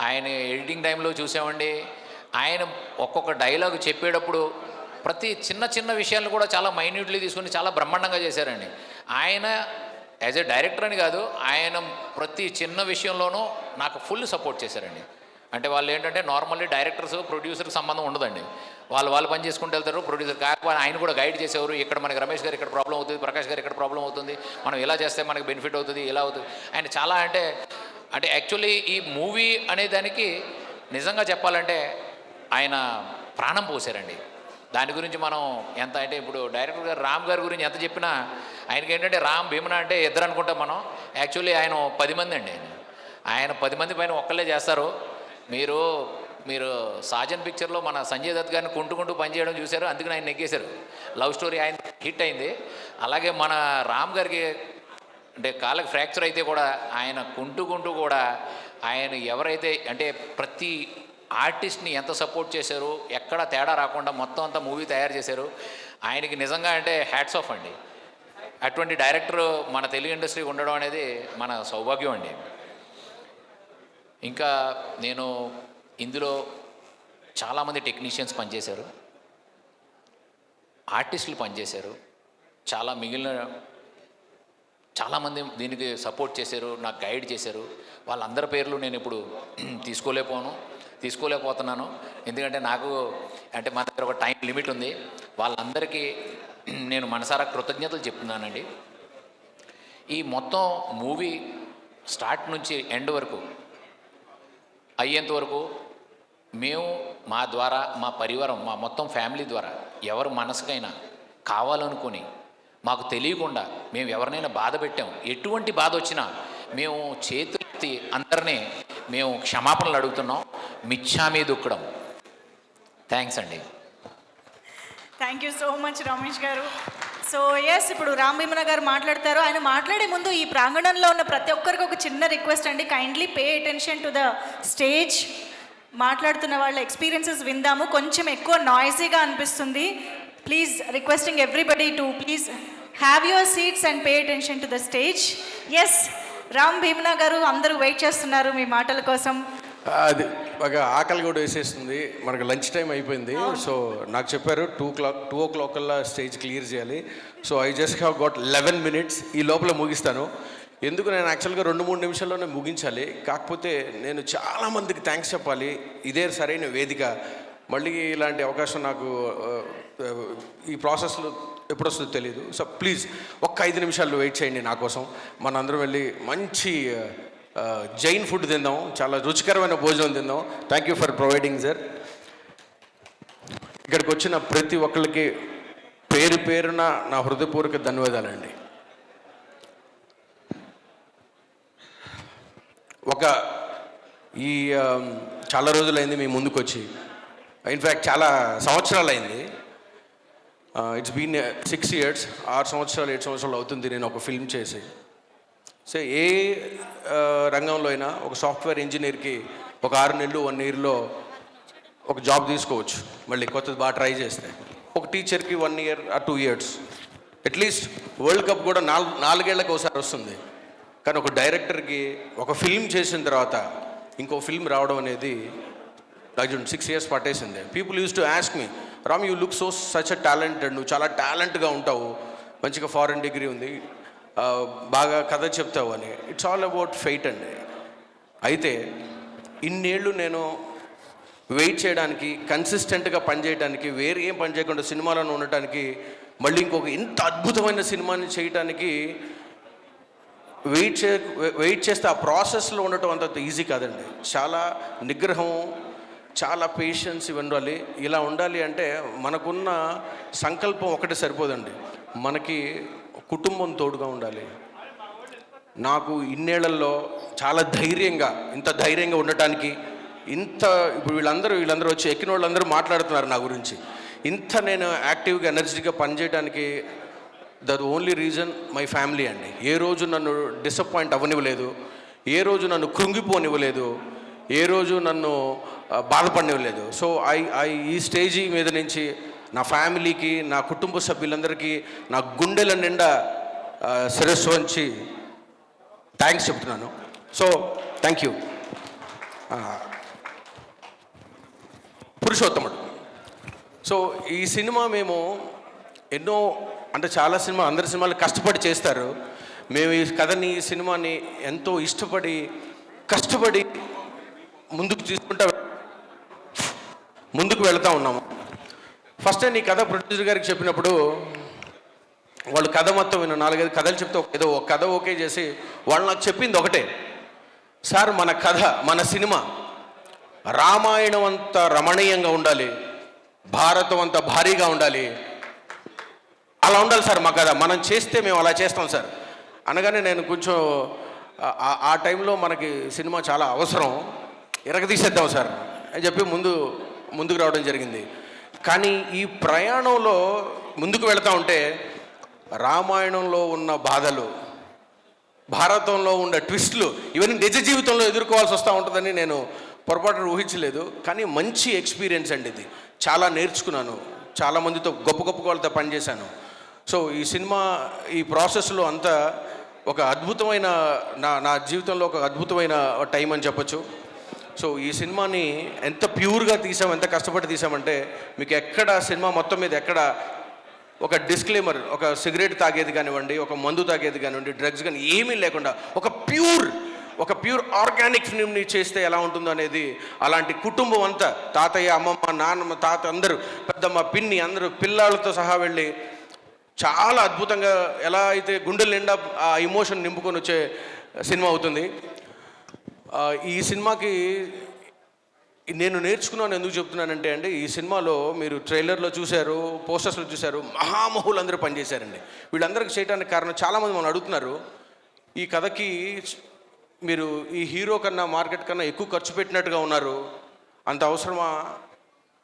ఆయన ఎడిటింగ్ టైంలో చూసామండి. ఆయన ఒక్కొక్క డైలాగ్ చెప్పేటప్పుడు ప్రతి చిన్న చిన్న విషయాలను కూడా చాలా మైన్యూట్లీ తీసుకుని చాలా బ్రహ్మాండంగా చేశారండి. ఆయన యాజ్ ఎ డైరెక్టర్ అని కాదు, ఆయన ప్రతి చిన్న విషయంలోనూ నాకు ఫుల్ సపోర్ట్ చేశారండి. అంటే వాళ్ళు ఏంటంటే నార్మల్లీ డైరెక్టర్స్ ప్రొడ్యూసర్కి సంబంధం ఉండదండి, వాళ్ళు పని చేసుకుంటూ వెళ్తారు. ప్రొడ్యూసర్ కాకపోతే ఆయన కూడా గైడ్ చేసేవారు. ఇక్కడ మనకి రమేష్ గారు ఇక్కడ ప్రాబ్లం అవుతుంది, ప్రకాష్ గారు ఇక్కడ ప్రాబ్లం అవుతుంది, మనం ఇలా చేస్తే మనకి బెనిఫిట్ అవుతుంది, ఇలా అవుతుంది. ఆయన చాలా అంటే యాక్చువల్లీ ఈ మూవీ అనే దానికి నిజంగా చెప్పాలంటే ఆయన ప్రాణం పోసారండి. దాని గురించి మనం ఎంత అంటే ఇప్పుడు డైరెక్టర్ గారు రామ్ గారి గురించి ఎంత చెప్పినా ఆయనకి ఏంటంటే రామ్ భీమన అంటే ఇద్దరు అనుకుంటాం మనం. యాక్చువల్లీ ఆయన 10 మంది అండి. ఆయన 10 మంది పైన ఒక్కళ్ళే చేస్తారు. మీరు సాజన్ పిక్చర్లో మన సంజయ్ దత్ గారిని కుంటూ పనిచేయడం చూశారు, అందుకని ఆయన నెగ్గేశారు. లవ్ స్టోరీ ఆయన హిట్ అయింది. అలాగే మన రామ్ గారికి అంటే కాళ్ళకి ఫ్రాక్చర్ అయితే కూడా ఆయన కుంటూ కూడా ఆయన ఎవరైతే అంటే ప్రతి ఆర్టిస్ట్ని ఎంత సపోర్ట్ చేశారు, ఎక్కడ తేడా రాకుండా మొత్తం అంతా మూవీ తయారు చేశారు. ఆయనకి నిజంగా అంటే హ్యాట్స్ ఆఫ్ అండి. అటువంటి డైరెక్టర్ మన తెలుగు ఇండస్ట్రీకి ఉండడం అనేది మన సౌభాగ్యం అండి. ఇంకా నేను ఇందులో చాలామంది టెక్నీషియన్స్ పనిచేశారు, ఆర్టిస్టులు పనిచేశారు, చాలామంది దీనికి సపోర్ట్ చేశారు, నాకు గైడ్ చేశారు. వాళ్ళందరి పేర్లు నేను ఇప్పుడు తీసుకోలేకపోతున్నాను. ఎందుకంటే నాకు అంటే మన దగ్గర ఒక టైం లిమిట్ ఉంది. వాళ్ళందరికీ నేను మనసారా కృతజ్ఞతలు చెప్తున్నానండి. ఈ మొత్తం మూవీ స్టార్ట్ నుంచి ఎండ్ వరకు అయ్యేంత వరకు మేము మా ద్వారా మా పరివారం మా మొత్తం ఫ్యామిలీ ద్వారా ఎవరి మనసుకైనా కావాలనుకొని మాకు తెలియకుండా మేము ఎవరినైనా బాధ పెట్టాం, ఎటువంటి బాధ వచ్చినా మేము చేతులెత్తి అందరినీ మేము క్షమాపణలు అడుగుతున్నాం. మిచ్చామీ దుక్కడం. థ్యాంక్స్ అండి. Thank you so much Ramesh garu. So yes, ఇప్పుడు రామ్ భీమన గారు మాట్లాడతారు. ఆయన మాట్లాడే ముందు ఈ ప్రాంగణంలో ఉన్న ప్రతి ఒక్కరికి ఒక చిన్న రిక్వెస్ట్ అండి, kindly pay attention to the stage. మాట్లాడుతున్న వాళ్ళ ఎక్స్పీరియన్సెస్ విందాము. కొంచెం ఎక్కువ నాయిసీగా అనిపిస్తుంది. Please requesting everybody to please have your seats and pay attention to the stage. Yes, Ram Bheemana గారు, అందరూ వెయిట్ చేస్తున్నారు మీ మాటల కోసం. అది బాగా ఆకలి కూడా వేసేస్తుంది, మనకు లంచ్ టైం అయిపోయింది. సో నాకు చెప్పారు 2 o'clock కల్లా స్టేజ్ క్లియర్ చేయాలి. So I just have got 11 minutes. ఈ లోపల ముగిస్తాను. ఎందుకు నేను యాక్చువల్గా 2-3 నిమిషాల్లోనే ముగించాలి. కాకపోతే నేను చాలామందికి థ్యాంక్స్ చెప్పాలి. ఇదే సరైన వేదిక. మళ్ళీ ఇలాంటి అవకాశం నాకు ఈ ప్రాసెస్లో ఎప్పుడు వస్తుందో తెలియదు. సో ప్లీజ్ ఒక్క 5 నిమిషాలు వెయిట్ చేయండి నా కోసం. మనందరం వెళ్ళి మంచి జైన్ ఫుడ్ తిందాం, చాలా రుచికరమైన భోజనం తిందాం. Thank you for providing sir. ఇక్కడికి వచ్చిన ప్రతి ఒక్కరికి పేరున నా హృదయపూర్వక ధన్యవాదాలండి. చాలా రోజులైంది మీ ముందుకు వచ్చి, ఇన్ఫ్యాక్ట్ చాలా సంవత్సరాలు అయింది. ఇట్స్ బీన్ 6 years, 6 సంవత్సరాలు 7 సంవత్సరాలు అవుతుంది నేను ఒక ఫిల్మ్ చేసి. సో ఏ రంగంలో అయినా ఒక సాఫ్ట్వేర్ ఇంజనీర్కి ఒక 6 నెలలు 1 yearలో ఒక జాబ్ తీసుకోవచ్చు, మళ్ళీ కొత్తది బాగా ట్రై చేస్తే. ఒక టీచర్కి 1 year or 2 years, at least world cup కూడా 4 ఏళ్ళకి ఒకసారి వస్తుంది. కానీ ఒక డైరెక్టర్కి ఒక ఫిల్మ్ చేసిన తర్వాత ఇంకో ఫిల్మ్ రావడం అనేది నాకు 6 years పట్టేసింది. People use to ask me, Ram you look so such a talented, నువ్వు చాలా టాలెంట్గా ఉంటావు, మంచిగా ఫారెన్ డిగ్రీ ఉంది, బాగా కథ చెప్తావు అని. ఇట్స్ ఆల్ అబౌట్ ఫెయిట్ అండి. అయితే ఇన్నేళ్ళు నేను వెయిట్ చేయడానికి, కన్సిస్టెంట్గా పనిచేయడానికి, వేరే ఏం పని చేయకుండా సినిమాలను ఉండటానికి, మళ్ళీ ఇంకొక ఇంత అద్భుతమైన సినిమాని చేయటానికి వెయిట్ చేస్తే ఆ ప్రాసెస్లో ఉండటం అంత ఈజీ కాదండి. చాలా నిగ్రహం, చాలా పేషెన్స్ ఇవ్వాలి. ఇలా ఉండాలి అంటే మనకున్న సంకల్పం ఒకటి సరిపోదండి, మనకి కుటుంబం తోడుగా ఉండాలి. నాకు ఇన్నేళ్లలో చాలా ఇంత ధైర్యంగా ఉండటానికి, ఇప్పుడు వీళ్ళందరూ వచ్చి ఎక్కిన వాళ్ళందరూ మాట్లాడుతున్నారు నా గురించి. నేను యాక్టివ్గా ఎనర్జీగా పనిచేయడానికి the only reason my family అండి. ఏ రోజు నన్ను డిసప్పాయింట్ అవ్వనివ్వలేదు, ఏ రోజు నన్ను కృంగిపోనివ్వలేదు, ఏ రోజు నన్ను బాధపడనివ్వలేదు. సో ఈ స్టేజీ మీద నుంచి నా ఫ్యామిలీకి, నా కుటుంబ సభ్యులందరికీ నా గుండెల నిండా శిరస్సు వంచి థ్యాంక్స్ చెప్తున్నాను. So thank you. పురుషోత్తముడు. సో ఈ సినిమా మేము ఎన్నో అంటే చాలా సినిమా అందరి సినిమాలు కష్టపడి చేస్తారు. మేము ఈ కథని ఈ సినిమాని ఎంతో ఇష్టపడి కష్టపడి ముందుకు వెళ్తూ ఉన్నాము. ఫస్ట్ టైం ఈ కథ ప్రొడ్యూసర్ గారికి చెప్పినప్పుడు వాళ్ళు కథ మొత్తం 4-5 కథలు చెప్తే ఏదో ఒక కథ ఓకే చేసి వాళ్ళు నాకు చెప్పింది ఒకటే, సార్ మన కథ మన సినిమా రామాయణం అంత రమణీయంగా ఉండాలి, భారతం అంత భారీగా ఉండాలి, అలా ఉండాలి సార్ మా కథ, మనం చేస్తే మేము అలా చేస్తాం సార్ అనగానే నేను కొంచెం ఆ టైంలో మనకి సినిమా చాలా అవసరం, ఇరగదీసేద్దాం సార్ అని చెప్పి ముందుకు రావడం జరిగింది. కానీ ఈ ప్రయాణంలో ముందుకు వెళతా ఉంటే రామాయణంలో ఉన్న బాధలు, భారతంలో ఉన్న ట్విస్టులు ఇవన్నీ నిజ జీవితంలో ఎదుర్కోవాల్సి వస్తూ ఉంటుందని నేను పొరపాటున ఊహించలేదు. కానీ మంచి ఎక్స్పీరియన్స్ అండి ఇది. చాలా నేర్చుకున్నాను, చాలామందితో గొప్ప వాళ్ళతో పనిచేశాను. సో ఈ సినిమా ఈ ప్రాసెస్లో అంతా ఒక అద్భుతమైన నా జీవితంలో ఒక అద్భుతమైన టైం అని చెప్పొచ్చు. సో ఈ సినిమాని ఎంత ప్యూర్గా తీసాం, ఎంత కష్టపడి తీసామంటే మీకు ఎక్కడ సినిమా మొత్తం మీద ఎక్కడ ఒక డిస్క్లైమర్, ఒక సిగరెట్ తాగేది కానివ్వండి, ఒక మందు తాగేది కానివ్వండి, డ్రగ్స్ కానీ ఏమీ లేకుండా ఒక ప్యూర్ ఆర్గానిక్ ఫిల్మ్ని చేస్తే ఎలా ఉంటుందో అనేది, అలాంటి కుటుంబం అంతా తాతయ్య అమ్మమ్మ నాన్నమ్మ తాత అందరూ పెద్దమ్మ పిన్ని అందరూ పిల్లలతో సహా వెళ్ళి చాలా అద్భుతంగా ఎలా అయితే గుండెల నిండా ఆ ఎమోషన్ నింపుకొని వచ్చే సినిమా అవుతుంది. ఈ సినిమాకి నేను నేర్చుకున్నాను ఎందుకు చెప్తున్నానంటే అండి, ఈ సినిమాలో మీరు ట్రైలర్లో చూశారు, పోస్టర్స్లో చూశారు, మహామహులు అందరూ పనిచేశారండి. వీళ్ళందరికీ చేయడానికి కారణం చాలామంది మనం అడుగుతున్నారు, ఈ కథకి మీరు ఈ హీరో కన్నా మార్కెట్ కన్నా ఎక్కువ ఖర్చు పెట్టినట్టుగా ఉన్నారు, అంత అవసరమా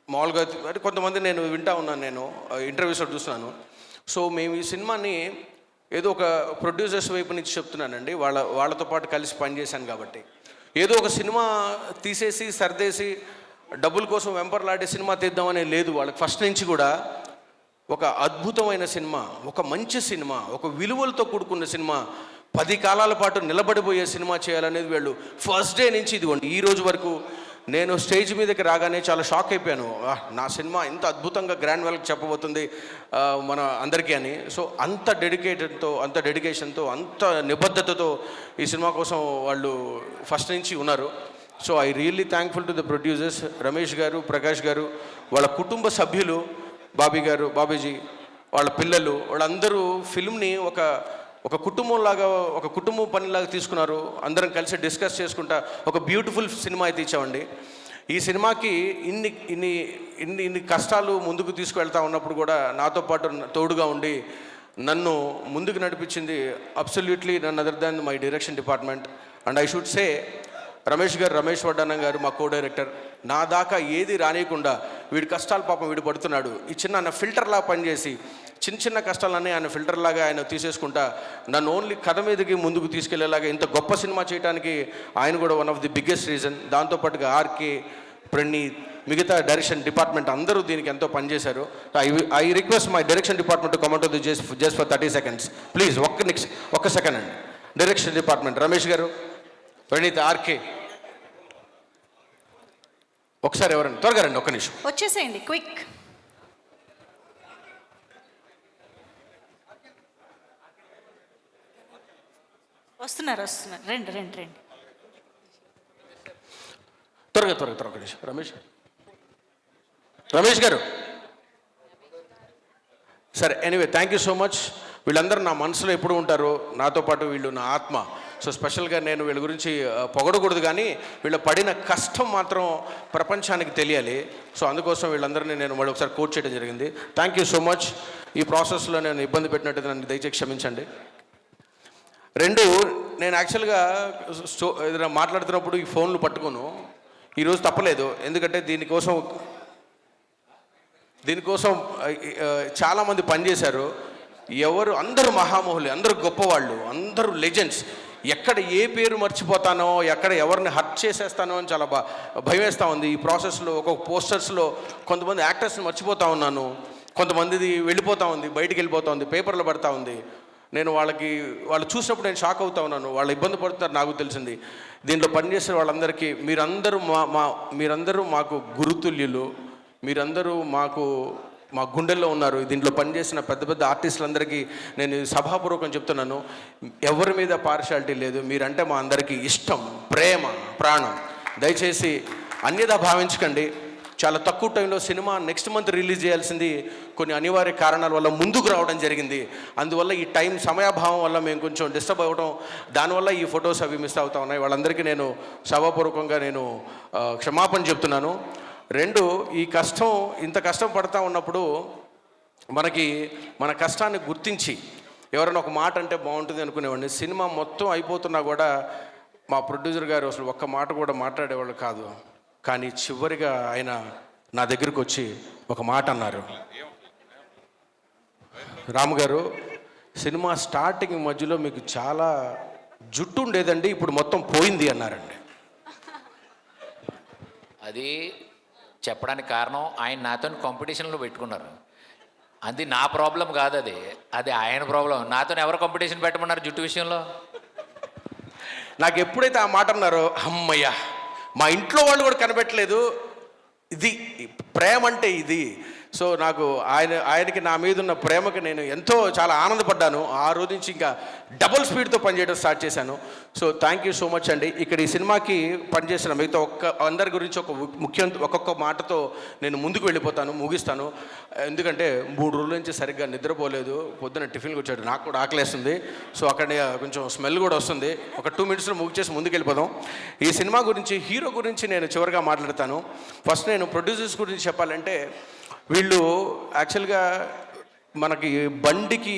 మామూలుగా అంటే కొంతమంది నేను వింటా ఉన్నాను, నేను ఇంటర్వ్యూస్లో చూస్తున్నాను. సో మేము ఈ సినిమాని ఏదో ఒక ప్రొడ్యూసర్స్ వైపు నుంచి చెప్తున్నానండి, వాళ్ళతో పాటు కలిసి పనిచేశాను కాబట్టి. ఏదో ఒక సినిమా తీసేసి సర్దేసి డబ్బుల కోసం వెంపర్లాడే సినిమా తీద్దామనే లేదు వాళ్ళకి. ఫస్ట్ నుంచి కూడా ఒక అద్భుతమైన సినిమా, ఒక మంచి సినిమా, ఒక విలువలతో కూడుకున్న సినిమా, 10 కాలాల పాటు నిలబడిపోయే సినిమా చేయాలనేది వీళ్ళు ఫస్ట్ డే నుంచి ఇదిగోండి ఈ రోజు వరకు. నేను స్టేజ్ మీదకి రాగానే చాలా షాక్ అయిపోయాను, నా సినిమా ఇంత అద్భుతంగా గ్రాండ్ వెల్కి చెప్పబోతుంది మన అందరికీ అని. సో అంత డెడికేషన్తో అంత నిబద్ధతతో ఈ సినిమా కోసం వాళ్ళు ఫస్ట్ నుంచి ఉన్నారు. So I really thankful to the producers, Ramesh గారు, ప్రకాష్ గారు, వాళ్ళ కుటుంబ సభ్యులు, బాబీజీ, వాళ్ళ పిల్లలు, వాళ్ళందరూ ఫిల్మ్ని ఒక కుటుంబంలాగా, ఒక కుటుంబం పనిలాగా తీసుకున్నారు. అందరం కలిసి డిస్కస్ చేసుకుంటా ఒక బ్యూటిఫుల్ సినిమా అయితే ఇచ్చామండి. ఈ సినిమాకి ఇన్ని కష్టాలు ముందుకు తీసుకువెళ్తా ఉన్నప్పుడు కూడా నాతో పాటు తోడుగా ఉండి నన్ను ముందుకు నడిపించింది absolutely none other than my direction department. And I should say Ramesh Vaddanam గారు మా కో డైరెక్టర్, నా దాకా ఏది రానియకుండా వీడి కష్టాలు పాపం వీడు పడుతున్నాడు, ఈ చిన్న ఫిల్టర్లా పనిచేసి చిన్న కష్టాలన్నీ ఆయన ఫిల్టర్లాగా ఆయన తీసేసుకుంటా నన్ను ఓన్లీ కథ మీదకి ముందుకు తీసుకెళ్లేలాగా ఇంత గొప్ప సినిమా చేయడానికి ఆయన కూడా one of the biggest reason. దాంతోపాటుగా ఆర్కే, ప్రణీత్, మిగతా డైరెక్షన్ డిపార్ట్మెంట్ అందరూ దీనికి ఎంతో పనిచేశారు. I request my direction department to come to the just for 30 seconds please. ఒక్క సెకండ్ అండి. డైరెక్షన్ డిపార్ట్మెంట్ రమేష్ గారు, ప్రణీత్, ఆర్కే, ఒకసారి ఎవరండి త్వరగా రండి, ఒక్క నిమిషం వచ్చేసేయండి క్విక్. వస్తున్నారు రండి. త్వరగా రమేష్ గారు. సరే, anyway thank you so much. వీళ్ళందరూ నా మనసులో ఎప్పుడు ఉంటారు, నాతో పాటు వీళ్ళు నా ఆత్మ. సో స్పెషల్గా నేను వీళ్ళ గురించి పొగడకూడదు, కానీ వీళ్ళు పడిన కష్టం మాత్రం ప్రపంచానికి తెలియాలి. సో అందుకోసం వీళ్ళందరినీ నేను మళ్ళీ ఒకసారి కోట్ చేయడం జరిగింది. Thank you so much. ఈ ప్రాసెస్లో నేను ఇబ్బంది పెట్టినట్టయితే నన్ను దయచేసి క్షమించండి. నేను యాక్చువల్గా ఏదైనా మాట్లాడుతున్నప్పుడు ఈ ఫోన్లు పట్టుకోను, ఈరోజు తప్పలేదు. ఎందుకంటే దీనికోసం చాలామంది పనిచేశారు. అందరూ మహామహులు, అందరూ గొప్పవాళ్ళు, అందరూ లెజెండ్స్. ఎక్కడ ఏ పేరు మర్చిపోతానో, ఎక్కడ ఎవరిని హర్ట్ చేసేస్తానో అని చాలా భయం వేస్తూ ఉంది. ఈ ప్రాసెస్లో ఒక్కొక్క పోస్టర్స్లో కొంతమంది యాక్టర్స్ని మర్చిపోతూ ఉన్నాను, కొంతమందిది వెళ్ళిపోతూ ఉంది, బయటికి వెళ్ళిపోతూ ఉంది, పేపర్లో పడతా ఉంది. నేను వాళ్ళు చూసినప్పుడు నేను షాక్ అవుతా ఉన్నాను. వాళ్ళు ఇబ్బంది పడుతున్నారు నాకు తెలిసింది. దీంట్లో పనిచేసే వాళ్ళందరికీ మీరందరూ మాకు గురుతుల్యులు. మీరందరూ మా గుండెల్లో ఉన్నారు. దీంట్లో పనిచేసిన పెద్ద పెద్ద ఆర్టిస్టులందరికీ నేను సభాపూర్వకం చెప్తున్నాను, ఎవరి మీద పార్షాలిటీ లేదు. మీరంటే మా అందరికీ ఇష్టం, ప్రేమ, ప్రాణం. దయచేసి అన్యదా భావించకండి. చాలా తక్కువ టైంలో సినిమా నెక్స్ట్ మంత్ రిలీజ్ చేయాల్సింది కొన్ని అనివార్య కారణాల వల్ల ముందుకు రావడం జరిగింది. అందువల్ల ఈ సమయాభావం వల్ల మేము కొంచెం డిస్టర్బ్ అవ్వడం, దానివల్ల ఈ ఫొటోస్ అవి మిస్ అవుతా ఉన్నాయి. వాళ్ళందరికీ నేను సభాపూర్వకంగా క్షమాపణ చెప్తున్నాను. రెండు, ఇంత కష్టం పడతా ఉన్నప్పుడు మన కష్టాన్ని గుర్తించి ఎవరైనా ఒక మాట అంటే బాగుంటుంది అనుకునేవాడిని. సినిమా మొత్తం అయిపోతున్నా కూడా మా ప్రొడ్యూసర్ గారు అసలు ఒక్క మాట కూడా మాట్లాడేవాళ్ళు కాదు. కానీ చివరిగా ఆయన నా దగ్గరికి వచ్చి ఒక మాట అన్నారు. రాము గారు, సినిమా స్టార్టింగ్ మధ్యలో మీకు చాలా జుట్టు ఉండేదండి, ఇప్పుడు మొత్తం పోయింది అన్నారండి. అది చెప్పడానికి కారణం ఆయన నాతో కాంపిటీషన్లో పెట్టుకున్నారు. అది నా ప్రాబ్లం కాదు, అది ఆయన ప్రాబ్లం. నాతో ఎవరు కాంపిటీషన్ పెట్టమన్నారు జుట్టు విషయంలో? నాకు ఎప్పుడైతే ఆ మాట అన్నారో, అమ్మయ్య, మా ఇంట్లో వాళ్ళు కూడా కనిపెట్టలేదు, ఇది ప్రేమ అంటే ఇది. సో నాకు ఆయనకి నా మీద ఉన్న ప్రేమకి నేను చాలా ఆనందపడ్డాను. ఆ రోజు నుంచి ఇంకా డబుల్ స్పీడ్తో పనిచేయడం స్టార్ట్ చేశాను. So thank you so much అండి. ఇక్కడ ఈ సినిమాకి పనిచేసిన మిగతా అందరి గురించి ఒక్కొక్క మాటతో నేను ముందుకు వెళ్ళిపోతాను, ముగిస్తాను. ఎందుకంటే 3 రోజుల నుంచి సరిగ్గా నిద్రపోలేదు. పొద్దున్న టిఫిన్కి వచ్చాడు, నాకు కూడా ఆకలేస్తుంది. సో అక్కడ కొంచెం స్మెల్ కూడా వస్తుంది. ఒక 2 మినిట్స్లో ముగిచేసి ముందుకు వెళ్ళిపోదాం. ఈ సినిమా గురించి, హీరో గురించి నేను చివరిగా మాట్లాడతాను. ఫస్ట్ నేను ప్రొడ్యూసర్స్ గురించి చెప్పాలంటే, వీళ్ళు యాక్చువల్గా మనకి బండికి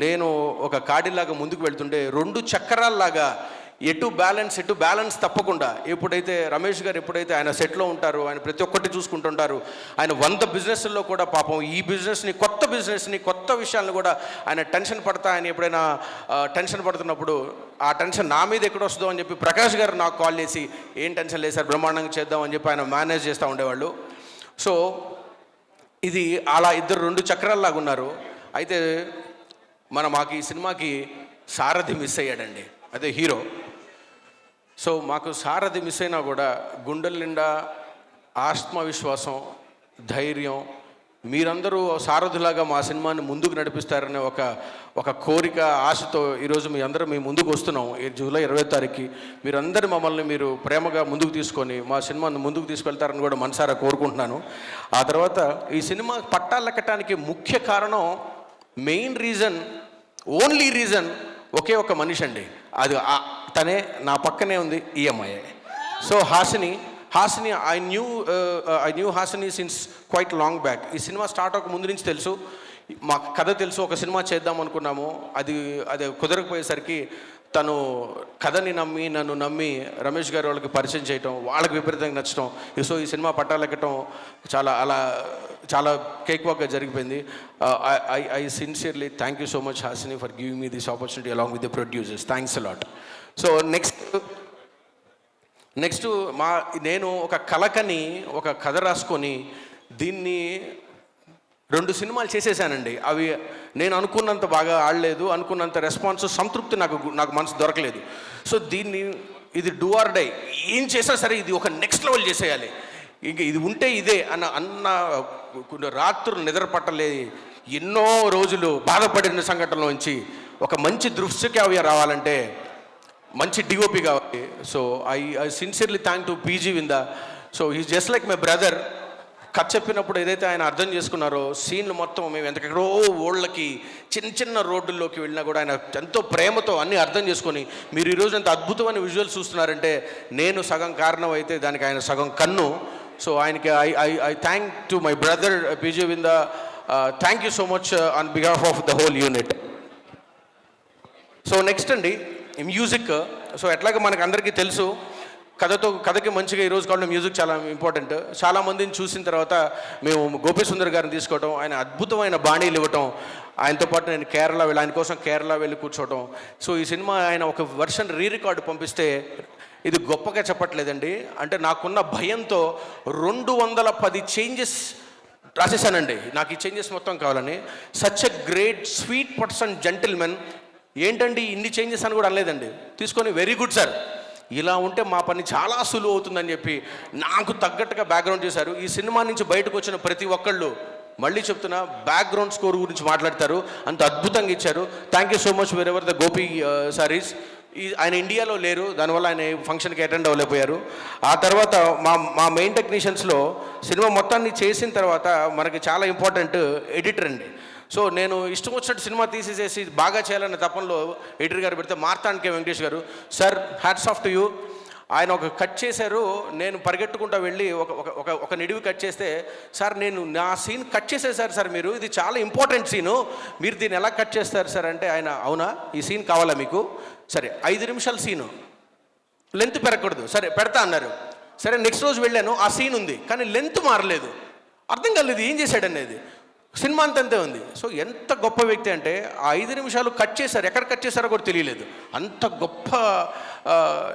నేను ఒక కాడిలాగా ముందుకు వెళ్తుంటే 2 చక్రాల్లాగా ఎటు బ్యాలెన్స్ తప్పకుండా ఎప్పుడైతే రమేష్ గారు ఆయన సెట్లో ఉంటారు, ఆయన ప్రతి ఒక్కటి చూసుకుంటుంటారు. ఆయన 100 బిజినెస్ల్లో కూడా పాపం ఈ కొత్త విషయాలను కూడా ఆయన ఆయన ఎప్పుడైనా టెన్షన్ పడుతున్నప్పుడు ఆ టెన్షన్ నా మీద ఎక్కడ వస్తుందో అని చెప్పి ప్రకాష్ గారు నాకు కాల్ చేసి, ఏం టెన్షన్ లేదు సార్, బ్రహ్మాండంగా చేద్దాం అని చెప్పి ఆయన మేనేజ్ చేస్తూ ఉండేవాళ్ళు. సో ఇది అలా 2 చక్రాల్లాగా ఉన్నారు. అయితే మాకు ఈ సినిమాకి సారథి మిస్ అయ్యాడండి, అదే హీరో. సో మాకు సారథి మిస్ అయినా కూడా గుండెల నిండా ఆత్మవిశ్వాసం, ధైర్యం, మీరందరూ సారథులాగా మా సినిమాని ముందుకు నడిపిస్తారనే ఒక కోరిక, ఆశతో ఈరోజు మీ ముందుకు వస్తున్నాం. జూలై 20వ తారీఖుకి మీరందరూ మీరు ప్రేమగా ముందుకు తీసుకొని మా సినిమాను ముందుకు తీసుకెళ్తారని కూడా మనసారా కోరుకుంటున్నాను. ఆ తర్వాత ఈ సినిమా పట్టాలెక్కటానికి ముఖ్య కారణం, ఓన్లీ రీజన్ ఒకే ఒక మనిషి అండి. అది తనే నా పక్కనే ఉంది, ఈ అమ్మాయి. So Hasini I knew Hasini since quite long back. ఈ సినిమా స్టార్ట్ అవ్వక ముందు నుంచి తెలుసు, మా కథ తెలుసు. ఒక సినిమా చేద్దాం అనుకున్నాము, అది కుదరకపోయేసరికి తను కథని నన్ను నమ్మి రమేష్ గారు వాళ్ళకి పరిచయం చేయటం, వాళ్ళకి విపరీతంగా నచ్చటం. సో ఈ సినిమా పట్టాలెక్కటం చాలా కేక్ వాక్గా జరిగిపోయింది. I sincerely thank you so much Hasini for giving me this opportunity along with the producers. Thanks a lot. So next నేను ఒక కలకని ఒక కథ రాసుకొని దీన్ని 2 సినిమాలు చేసేసానండి. అవి నేను అనుకున్నంత బాగా ఆడలేదు, అనుకున్నంత రెస్పాన్స్, సంతృప్తి నాకు మనసు దొరకలేదు. సో ఇది డూ ఆర్ డై, ఏం చేసినా సరే ఇది ఒక నెక్స్ట్ లెవెల్ చేసేయాలి, ఇంక ఇది ఉంటే ఇదే అన్న రాత్రులు నిద్ర పట్టలేదు. ఎన్నో రోజులు బాధపడిన సంఘటనలోంచి ఒక మంచి దృశ్యకావ్యం రావాలంటే మంచి డిఓపి కావాలి. So I sincerely thank to PG Vinda. So is just like my brother. కథ చెప్పినప్పుడు ఏదైతే ఆయన అర్థం చేసుకున్నారో, సీన్లు మొత్తం మేము ఎంతకెక్కడో ఊళ్ళకి చిన్న రోడ్డుల్లోకి వెళ్ళినా కూడా ఆయన ఎంతో ప్రేమతో అన్నీ అర్థం చేసుకొని మీరు ఈరోజు ఎంత అద్భుతమైన విజువల్స్ చూస్తున్నారంటే నేను సగం కారణం అయితే దానికి ఆయన సగం కన్ను. సో ఆయనకి I thank to my brother PG Vinda. Thank you so much on behalf of the whole unit. So next అండి మ్యూజిక్. సో ఎట్లాగ మనకు అందరికీ తెలుసు, కథకి మంచిగా ఈరోజు కావడం మ్యూజిక్ చాలా ఇంపార్టెంట్. చాలామందిని చూసిన తర్వాత మేము గోపీసుందర్ గారిని తీసుకోవటం, ఆయన అద్భుతమైన బాణీలు ఇవ్వటం, ఆయనతో పాటు నేను ఆయన కోసం కేరళ వెళ్ళి కూర్చోవటం. సో ఈ సినిమా ఆయన ఒక వర్షన్ రికార్డు పంపిస్తే, ఇది గొప్పగా చెప్పట్లేదండి, అంటే నాకున్న భయంతో 210 చేంజెస్ రాసేసానండి. నాకు ఈ చేంజెస్ మొత్తం కావాలని. Such a great sweet person gentlemen. ఏంటండి ఇన్ని చేంజెస్ అని కూడా అనలేదండి, తీసుకొని వెరీ గుడ్ సార్, ఇలా ఉంటే మా పని చాలా సులువు అవుతుందని చెప్పి నాకు తగ్గట్టుగా బ్యాక్గ్రౌండ్ చేశారు. ఈ సినిమా నుంచి బయటకు వచ్చిన ప్రతి ఒక్కళ్ళు మళ్ళీ చెప్తున్నా బ్యాక్గ్రౌండ్ స్కోర్ గురించి మాట్లాడతారు, అంత అద్భుతంగా ఇచ్చారు. Thank you so much where ever the Gopi saris. ఆయన ఇండియాలో లేరు, దానివల్ల ఆయన ఫంక్షన్కి అటెండ్ అవ్వలేకపోయారు. ఆ తర్వాత మా మెయిన్ టెక్నీషియన్స్లో సినిమా మొత్తాన్ని చేసిన తర్వాత మనకి చాలా ఇంపార్టెంట్ ఎడిటర్ అండి. సో నేను ఇష్టం వచ్చినట్టు సినిమా తీసేసేసి బాగా చేయాలనే తపనలో ఎడిటర్ గారు పెడితే మార్తాండ్కే వెంకటేష్ గారు, sir hats off to you. ఆయన ఒక కట్ చేశారు, నేను పరిగెట్టుకుంటూ వెళ్ళి ఒక నిడివి కట్ చేస్తే, సార్ నేను నా సీన్ కట్ చేసేసారు సార్ మీరు, ఇది చాలా ఇంపార్టెంట్ సీను, మీరు దీన్ని ఎలా కట్ చేస్తారు సార్ అంటే ఆయన, అవునా ఈ సీన్ కావాలా మీకు, సరే 5 నిమిషాల సీను, లెంత్ పెరగకూడదు, సరే పెడతా అన్నారు. సరే నెక్స్ట్ రోజు వెళ్ళాను, ఆ సీన్ ఉంది కానీ లెంత్ మారలేదు, అర్థం కాలేదు ఏం చేశాడనేది. సినిమా అంతే ఉంది. సో ఎంత గొప్ప వ్యక్తి అంటే ఆ 5 నిమిషాలు కట్ చేశారు, ఎక్కడ కట్ చేశారో కూడా తెలియలేదు. అంత గొప్ప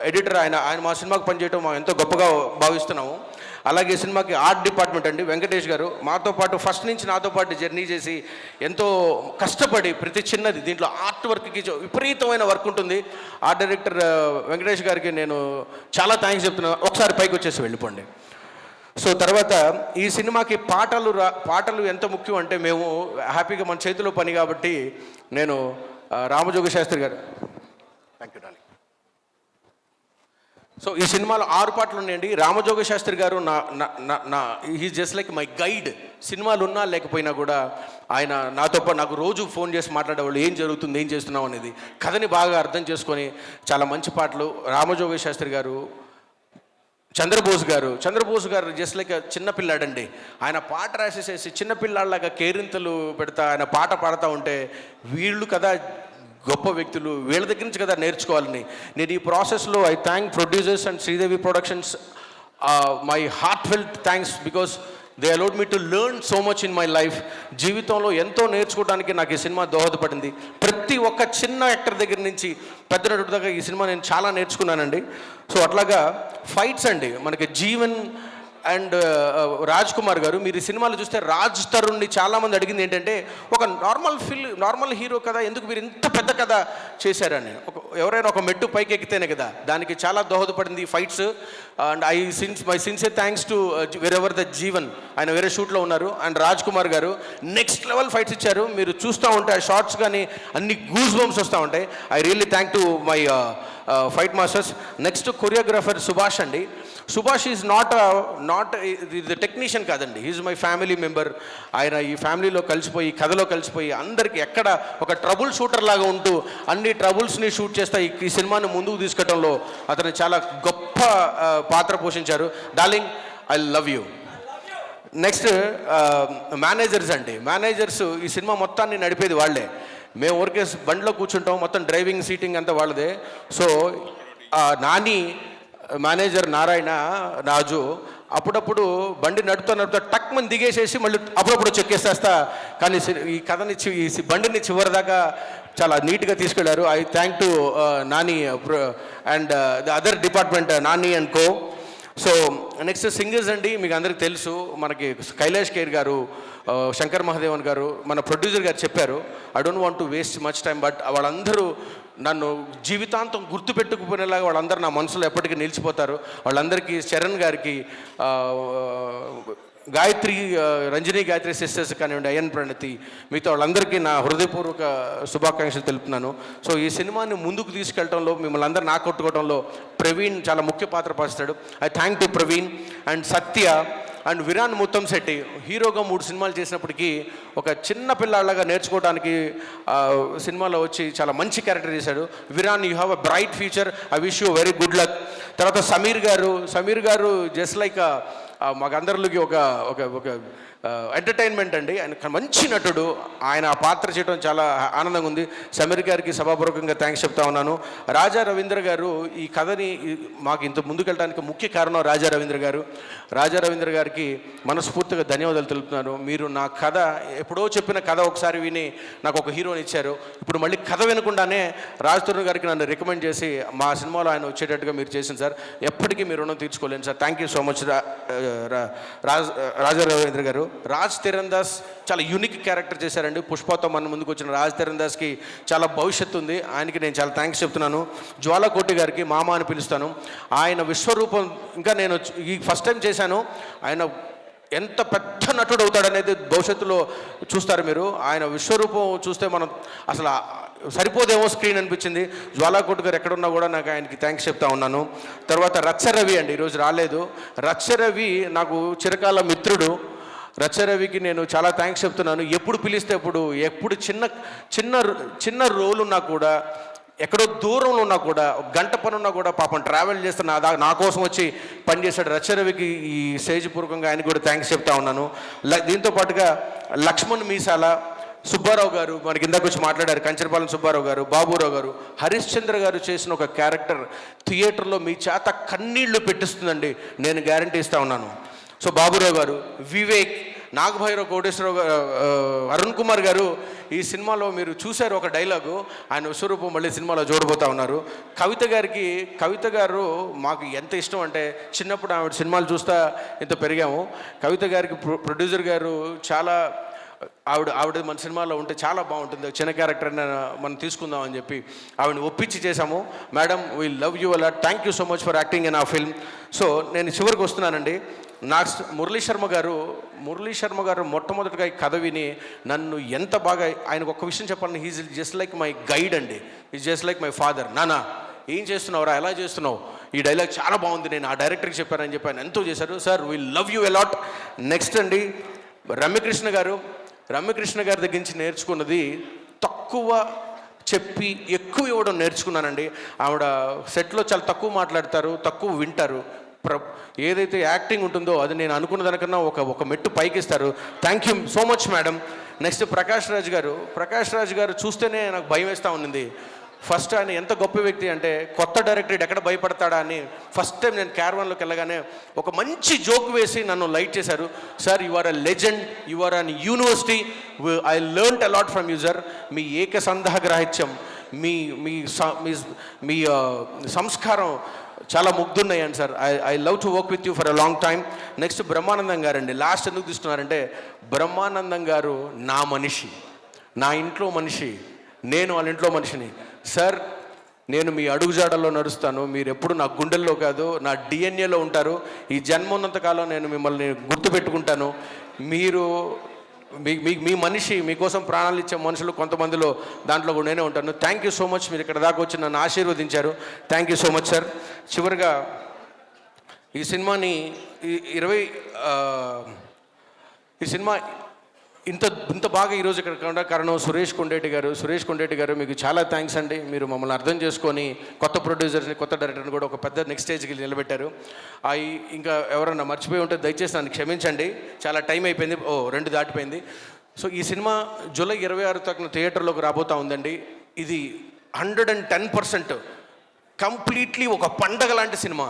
ఎడిటర్ ఆయన. మా సినిమాకి పనిచేయడం మేము ఎంతో గొప్పగా భావిస్తున్నాము. అలాగే సినిమాకి ఆర్ట్ డిపార్ట్మెంట్ అండి, వెంకటేష్ గారు మాతో పాటు ఫస్ట్ నుంచి నాతో పాటు జర్నీ చేసి ఎంతో కష్టపడి ప్రతి చిన్నది దీంట్లో ఆర్ట్ వర్క్కి విపరీతమైన వర్క్ ఉంటుంది. ఆర్ట్ డైరెక్టర్ వెంకటేష్ గారికి నేను చాలా థ్యాంక్స్ చెప్తున్నాను. ఒకసారి పైకి వచ్చేసి వెళ్ళిపోండి. సో తర్వాత ఈ సినిమాకి పాటలు ఎంత ముఖ్యం అంటే, మేము హ్యాపీగా మన చేతిలో పని కాబట్టి నేను రామజోగ శాస్త్రి గారు, థ్యాంక్ యూ డార్లింగ్. సో ఈ సినిమాలో 6 పాటలు ఉన్నాయండి. రామజోగ శాస్త్రి గారు నా he's just like my guide. సినిమాలు ఉన్నా లేకపోయినా కూడా ఆయన నాతో పాటు నాకు రోజు ఫోన్ చేసి మాట్లాడేవాళ్ళు, ఏం జరుగుతుంది ఏం చేస్తున్నాం అనేది, కథని బాగా అర్థం చేసుకొని చాలా మంచి పాటలు. రామజోగ శాస్త్రి గారు, చంద్రబోస్ గారు జస్ట్ లైక్ చిన్నపిల్లాడండి. ఆయన పాట రాసేసేసి చిన్నపిల్లాళ్ళలాగా కేరింతలు పెడతా ఆయన పాట పాడుతూ ఉంటే, వీళ్ళు కదా గొప్ప వ్యక్తులు, వీళ్ళ దగ్గర నుంచి కదా నేర్చుకోవాలని. నేను ఈ ప్రాసెస్లో I thank producers and Sridevi productions, my heart felt thanks because they allowed me to learn so much in my life. జీవితంలో ఎంతో నేర్చుకోవడానికి నాకు ఈ సినిమా దోహదపడింది. ప్రతి ఒక్క చిన్న యాక్టర్ దగ్గర నుంచి పెద్ద నటుడి దాకా ఈ సినిమా నేను చాలా నేర్చుకున్నానండి. సో అట్లాగా ఫైట్స్ అండి, మనకి జీవన్ అండ్ రాజ్ కుమార్ గారు, మీరు ఈ సినిమాలో చూస్తే రాజ్ తరుణ్ని చాలామంది అడిగింది ఏంటంటే, ఒక నార్మల్ హీరో కదా, ఎందుకు మీరు ఇంత పెద్ద కథ చేశారని. ఎవరైనా ఒక మెట్టు పైకి ఎక్కితేనే కదా, దానికి చాలా దోహదపడింది fights. And my sincere thanks to where ever the Jeevan, ఆయన వేరే షూట్లో ఉన్నారు. అండ్ రాజ్ కుమార్ గారు నెక్స్ట్ లెవెల్ ఫైట్స్ ఇచ్చారు. మీరు చూస్తూ ఉంటే ఆ షార్ట్స్ కానీ అన్ని గూస్ బంప్స్ వస్తూ ఉంటాయి. I really thank to my fight masters. Next choreographer Subhash అండి. Subhash is not the technician కాదండి, హీజ్ మై ఫ్యామిలీ మెంబర్. ఆయన ఈ ఫ్యామిలీలో కలిసిపోయి, కథలో కలిసిపోయి, అందరికీ ఎక్కడ ఒక ట్రబుల్ షూటర్ లాగా ఉంటూ అన్ని ట్రబుల్స్ని షూట్ చేస్తా ఈ సినిమాని ముందుకు తీసుకెళ్లడంలో అతను చాలా గొప్ప పాత్ర పోషించారు. Darling, I love you. Next managers అండి. మేనేజర్స్ ఈ సినిమా మొత్తాన్ని నడిపేది వాళ్ళే. మేము ఊరికే బండిలో కూర్చుంటాం, మొత్తం డ్రైవింగ్ సీటింగ్ అంతా వాళ్ళదే. సో నాని మేనేజర్ నారాయణ రాజు అప్పుడప్పుడు బండి నడుపుతా టక్ మంది దిగేసేసి మళ్ళీ అప్పుడప్పుడు చెక్కేసేస్తా, కానీ ఈ కథని ఈ బండిని చివరిదాకా చాలా నీట్గా తీసుకెళ్లారు. I thank to Nani and the other department Nani and co. So next singers అండి, మీకు అందరికీ తెలుసు, మనకి కైలాష్ ఖేర్ గారు, శంకర్ మహాదేవన్ గారు, మన ప్రొడ్యూసర్ గారు చెప్పారు. I don't want to waste much time, but వాళ్ళందరూ నన్ను జీవితాంతం గుర్తుపెట్టుకుపోయినలాగా వాళ్ళందరూ నా మనసులో ఎప్పటికీ నిలిచిపోతారు. వాళ్ళందరికీ చరణ్ గారికి, గాయత్రి, రంజనీ గాయత్రి సిస్టర్స్ కానివ్వండి, అయ్యన్ ప్రణతి, మిగతా వాళ్ళందరికీ నా హృదయపూర్వక శుభాకాంక్షలు తెలుపుతున్నాను. సో ఈ సినిమాని ముందుకు తీసుకెళ్ళడంలో, మిమ్మల్ని అందరూ నాకొట్టుకోవడంలో ప్రవీణ్ చాలా ముఖ్య పాత్ర పోషిస్తాడు. I thank to Praveen and Satya and Viraan Muttamsetty. హీరోగా 3 సినిమాలు చేసినప్పటికీ ఒక చిన్న పిల్లాళ్ళగా నేర్చుకోవడానికి సినిమాలో వచ్చి చాలా మంచి క్యారెక్టర్ చేశాడు. Viraan, you have a bright future, I wish you very good luck. తర్వాత సమీర్ గారు జస్ట్ లైక్ మాకందరిలోకి ఒక ఎంటర్టైన్మెంట్ అండి. ఆయన మంచి నటుడు, ఆయన ఆ పాత్ర చేయడం చాలా ఆనందంగా ఉంది. సమీర్ గారికి సభాపూర్వకంగా థ్యాంక్స్ చెప్తా ఉన్నాను. రాజా రవీంద్ర గారు ఈ కథని మాకు ఇంత ముందుకెళ్ళడానికి ముఖ్య కారణం రాజా రవీంద్ర గారికి మనస్ఫూర్తిగా ధన్యవాదాలు తెలుపుతున్నాను. మీరు నా కథ ఎప్పుడో చెప్పిన కథ ఒకసారి విని నాకు ఒక హీరోని ఇచ్చారు. ఇప్పుడు మళ్ళీ కథ వినకుండానే రాజ్ తరుణ్ గారికి నన్ను రికమెండ్ చేసి మా సినిమాలో ఆయన వచ్చేటట్టుగా మీరు చేసింది సార్. ఎప్పటికీ మీరు రుణం తీర్చుకోలేను sir. Thank you so much Raja Ravindra garu. Raj తీరందాస్ చాలా యూనిక్ క్యారెక్టర్ చేశారండి. పుష్పతో మన ముందుకు వచ్చిన రాజ్ తీరందాస్కి చాలా భవిష్యత్తు ఉంది. ఆయనకి నేను చాలా థ్యాంక్స్ చెప్తున్నాను. జ్వాలాకోటి గారికి మామ అని పిలుస్తాను. ఆయన విశ్వరూపం ఇంకా నేను ఈ ఫస్ట్ టైం చేశాను. ఆయన ఎంత పెద్ద నటుడు అవుతాడనేది భవిష్యత్తులో చూస్తారు మీరు. ఆయన విశ్వరూపం చూస్తే మనం అసలు సరిపోదేమో స్క్రీన్ అనిపించింది. జ్వాలాకోటి గారు ఎక్కడున్నా కూడా నాకు ఆయనకి థ్యాంక్స్ చెప్తా ఉన్నాను. తర్వాత రచ్చరవి అండి, ఈరోజు రాలేదు. రచ్చరవి నాకు చిరకాల మిత్రుడు. రచ్చరవికి నేను చాలా థ్యాంక్స్ చెప్తున్నాను. ఎప్పుడు పిలిస్తే ఎప్పుడు చిన్న చిన్న చిన్న రోల్ ఉన్నా కూడా, ఎక్కడో దూరంలో ఉన్నా కూడా, గంట పని ఉన్నా కూడా పాపం ట్రావెల్ చేస్తే నా కోసం వచ్చి పనిచేశాడు. రచ్చరవికి ఈ స్టేజ్ పూర్వకంగా ఆయన కూడా థ్యాంక్స్ చెప్తా ఉన్నాను. దీంతో పాటుగా లక్ష్మణ్ మీసాల, సుబ్బారావు గారు మనకి ఇందాక వచ్చి మాట్లాడారు, కంచరపాలెం సుబ్బారావు గారు, బాబురావు గారు, హరిశ్చంద్ర గారు చేసిన ఒక క్యారెక్టర్ థియేటర్లో మీ చేత కన్నీళ్లు పెట్టిస్తుందండి, నేను గ్యారంటీ ఇస్తా ఉన్నాను. సో బాబురావు గారు, వివేక్, నాగభైరవ్, కోటేశ్వరరావు గారు, అరుణ్ కుమార్ గారు ఈ సినిమాలో మీరు చూశారు ఒక డైలాగు, ఆయన విశ్వరూపం మళ్ళీ సినిమాలో చూడబోతా ఉన్నారు. కవిత గారు మాకు ఎంత ఇష్టం అంటే చిన్నప్పుడు ఆవిడ సినిమాలు చూస్తా ఇంత పెరిగాము. కవిత గారికి ప్రొడ్యూసర్ గారు చాలా ఆవిడ మన సినిమాలో ఉంటే చాలా బాగుంటుంది, చిన్న క్యారెక్టర్ మనం తీసుకుందాం అని చెప్పి ఆవిడని ఒప్పించి చేశాము. మేడం వీ లవ్ యూ అలా, thank you so much for acting in ఆ ఫిల్మ్. సో నేను చివరికి వస్తున్నానండి. మురళీ శర్మ గారు మొట్టమొదటిగా ఈ కథ విని నన్ను ఎంత బాగా, ఆయనకు ఒక్క విషయం చెప్పాలని, he's just like my guide అండి, is just like my father. నానా ఏం చేస్తున్నావురా, ఎలా చేస్తున్నావు, ఈ డైలాగ్ చాలా బాగుంది, నేను ఆ డైరెక్టర్కి చెప్పానని చెప్పి ఆయన ఎంతో చేశారు. Sir we love you a lot. Next అండి రమ్యకృష్ణ గారి దగ్గర నుంచి నేర్చుకున్నది తక్కువ చెప్పి ఎక్కువ ఇవ్వడం నేర్చుకున్నానండి. ఆవిడ సెట్లో చాలా తక్కువ మాట్లాడతారు, తక్కువ వింటారు. ఏదైతే యాక్టింగ్ ఉంటుందో అది నేను అనుకున్న దానికన్నా ఒక మెట్టు పైకి ఇస్తారు. Thank you so much madam. Next Prakash Raj గారు చూస్తేనే నాకు భయం వేస్తూ ఉన్నింది. ఫస్ట్ ఆయన ఎంత గొప్ప వ్యక్తి అంటే, కొత్త డైరెక్టర్ ఎక్కడ భయపడతాడా అని ఫస్ట్ టైం నేను క్యారవాన్లోకి వెళ్ళగానే ఒక మంచి జోక్ వేసి నన్ను లైట్ చేశారు. Sir you are a legend, you are an university, I learned a lot from you sir. మీ ఏకసంధాగ్రాహిత్యం, మీ సంస్కారం చాలా ముగ్ధున్నాయండి sir. I love to work with you for a long time. Next Brahmanandam garu అండి. లాస్ట్ ఎందుకు తీసుకున్నారంటే, బ్రహ్మానందం గారు నా మనిషి, నా ఇంట్లో మనిషి, నేను వాళ్ళ ఇంట్లో మనిషిని. సార్ నేను మీ అడుగుజాడల్లో నడుస్తాను, మీరు ఎప్పుడు నా గుండెల్లో కాదు నా డిఎన్ఏలో ఉంటారు. ఈ జన్మ ఉన్నంతకాలం నేను మిమ్మల్ని గుర్తుపెట్టుకుంటాను. మీరు మీ మనిషి, మీకోసం ప్రాణాలు ఇచ్చే మనుషులు కొంతమందిలో దాంట్లో కూడా నేనే ఉంటాను. థ్యాంక్ యూ సో మచ్, మీరు ఇక్కడ దాకా వచ్చి నన్ను ఆశీర్వదించారు. Thank you so much sir. చివరిగా ఈ సినిమాని ఈ సినిమా ఇంత బాగా ఈరోజు ఇక్కడ కారణం సురేష్ కొండేటి గారు మీకు చాలా థ్యాంక్స్ అండి. మీరు మమ్మల్ని అర్థం చేసుకొని కొత్త ప్రొడ్యూసర్స్ని, కొత్త డైరెక్టర్ని కూడా ఒక పెద్ద నెక్స్ట్ స్టేజ్కి నిలబెట్టారు. ఇంకా ఎవరన్నా మర్చిపోయి ఉంటే దయచేసి నన్ను క్షమించండి, చాలా టైం అయిపోయింది, 2 దాటిపోయింది. సో ఈ సినిమా జూలై 26 తారీఖున థియేటర్లోకి రాబోతూ ఉందండి. ఇది 110% కంప్లీట్లీ ఒక పండగ లాంటి సినిమా.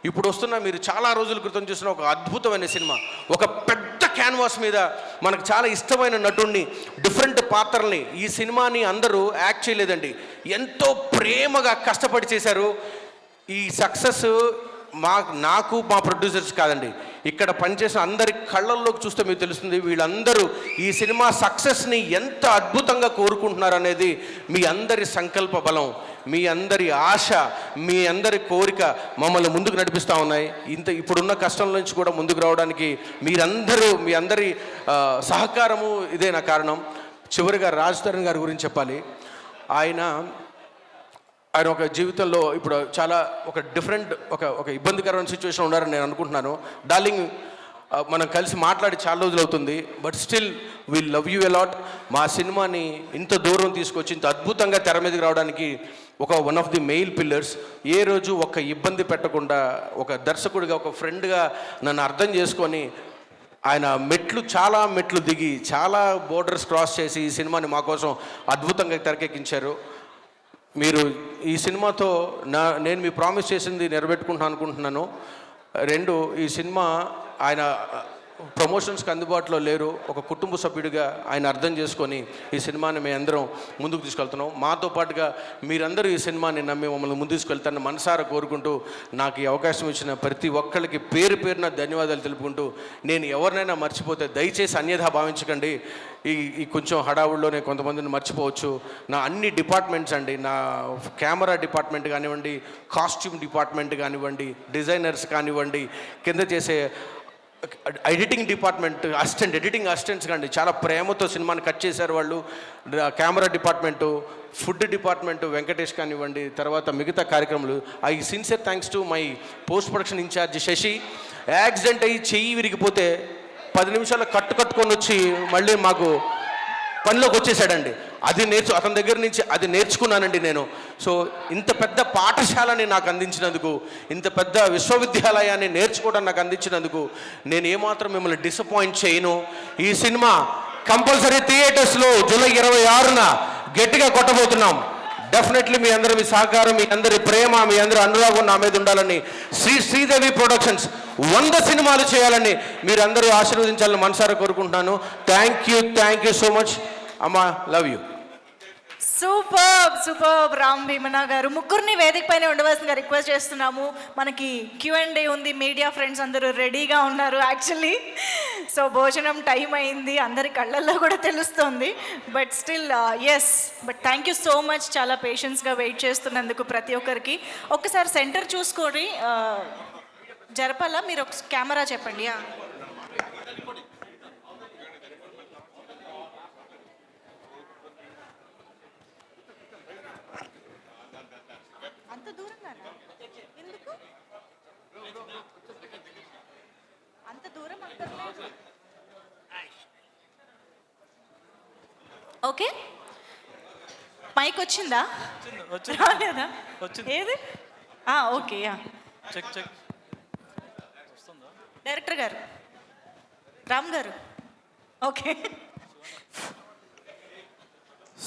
ఇప్పుడు వస్తున్న మీరు చాలా రోజుల క్రితం చూసిన ఒక అద్భుతమైన సినిమా, ఒక పెద్ద క్యాన్వాస్ మీద మనకు చాలా ఇష్టమైన నటుడిని, డిఫరెంట్ పాత్రల్ని, ఈ సినిమాని అందరూ యాక్ట్ చేయలేదండి, ఎంతో ప్రేమగా కష్టపడి చేశారు. ఈ సక్సెస్ నాకు మా ప్రొడ్యూసర్స్ కాదండి, ఇక్కడ పనిచేసిన అందరి కళ్ళల్లోకి చూస్తే మీకు తెలుస్తుంది. వీళ్ళందరూ ఈ సినిమా సక్సెస్ని ఎంత అద్భుతంగా కోరుకుంటున్నారు అనేది మీ అందరి సంకల్ప బలం, మీ అందరి ఆశ, మీ అందరి కోరిక మమ్మల్ని ముందుకు నడిపిస్తూ ఉన్నాయి. ఇప్పుడున్న కష్టం నుంచి కూడా ముందుకు రావడానికి మీ అందరి సహకారము ఇదే నా కారణం. చివరిగా రాజ్ తరుణ్ గారి గురించి చెప్పాలి. ఆయన ఒక జీవితంలో ఇప్పుడు చాలా ఒక డిఫరెంట్ ఒక ఇబ్బందికరమైన సిచ్యువేషన్ ఉన్నారని నేను అనుకుంటున్నాను. డార్లింగ్, మనం కలిసి మాట్లాడి చాలా రోజులు అవుతుంది, but still we love you a lot. మా సినిమాని ఇంత దూరం తీసుకొచ్చి ఇంత అద్భుతంగా తెర మీదకి రావడానికి one of the main pillars. ఏ రోజు ఒక ఇబ్బంది పెట్టకుండా, ఒక దర్శకుడిగా, ఒక ఫ్రెండ్గా నన్ను అర్థం చేసుకొని ఆయన చాలా మెట్లు దిగి చాలా బోర్డర్స్ క్రాస్ చేసి ఈ సినిమాని మా కోసం అద్భుతంగా తెరకెక్కించారు. మీరు ఈ సినిమాతో నేను మీ ప్రామిస్ చేసింది నెరవేర్చుకుంటాను అనుకుంటున్నాను. 2, ఈ సినిమా ఆయన ప్రమోషన్స్కి అందుబాటులో లేరు. ఒక కుటుంబ సభ్యుడిగా ఆయన అర్థం చేసుకొని ఈ సినిమాని మేము అందరం ముందుకు తీసుకెళ్తున్నాం. మాతో పాటుగా మీరందరూ ఈ సినిమాని నమ్మి మమ్మల్ని ముందుకు తీసుకెళ్తారని మనసారా కోరుకుంటూ, నాకు ఈ అవకాశం ఇచ్చిన ప్రతి ఒక్కరికి పేరు పేరున ధన్యవాదాలు తెలుపుకుంటూ, నేను ఎవరినైనా మర్చిపోతే దయచేసి అన్యథా భావించకండి. ఈ కొంచెం హడావుల్లోనే కొంతమందిని మర్చిపోవచ్చు. నా అన్ని డిపార్ట్మెంట్స్ అండి, నా కెమెరా డిపార్ట్మెంట్ కానివ్వండి, కాస్ట్యూమ్ డిపార్ట్మెంట్ కానివ్వండి, డిజైనర్స్ కానివ్వండి, కింద చేసే ఎడిటింగ్ డిపార్ట్మెంట్ ఎడిటింగ్ అసిస్టెంట్స్ కండి చాలా ప్రేమతో సినిమాని కట్ చేశారు వాళ్ళు. Camera department, food department Venkatesh కానివ్వండి, తర్వాత మిగతా కార్యక్రమాలు. I sincere thanks to my post production incharge Sasi. Accident అయ్యి చెయ్యి విరిగిపోతే 10 నిమిషాలు కట్టుకొని వచ్చి మళ్ళీ మాకు పనిలోకి వచ్చేసాడండి. అతని దగ్గర నుంచి అది నేర్చుకున్నానండి నేను. సో ఇంత పెద్ద పాఠశాలని నాకు అందించినందుకు, ఇంత పెద్ద విశ్వవిద్యాలయాన్ని నేర్చుకోవడం నాకు అందించినందుకు నేను ఏమాత్రం మిమ్మల్ని డిసప్పాయింట్ చేయను. ఈ సినిమా కంపల్సరీ థియేటర్స్లో జూలై 26న గట్టిగా కొట్టబోతున్నాం. డెఫినెట్లీ మీ అందరి సహకారం, మీ అందరి ప్రేమ, మీ అందరి అనురాగం నా మీద ఉండాలని, శ్రీదేవి ప్రొడక్షన్స్ 100 సినిమాలు చేయాలని మీరందరూ ఆశీర్వదించాలని మనసారా కోరుకుంటున్నాను. థ్యాంక్ యూ సో మచ్ అమ్మా, love you. Super Ram Bheemanna గారు. ముగ్గురిని వేదిక పైన ఉండవలసిందిగా రిక్వెస్ట్ చేస్తున్నాము. మనకి Q&A ఉంది, మీడియా ఫ్రెండ్స్ అందరూ రెడీగా ఉన్నారు యాక్చువల్లీ. సో భోజనం టైం అయింది, అందరి కళ్ళల్లో కూడా తెలుస్తుంది. But still yes, but thank you so much, చాలా పేషెన్స్గా వెయిట్ చేస్తున్నందుకు ప్రతి ఒక్కరికి. ఒక్కసారి సెంటర్ చూసుకొని జరపాలా, మీరు ఒక కెమెరా చెప్పండి. అంత దూరంగా ఎందుకు అంత దూరం అక్కర్లేదు. ఓకే, మైక్ వచ్చిందా? రాలేదా? ఏది? ఓకే, డైరెక్టర్ గారు, రామ్ గారు. Okay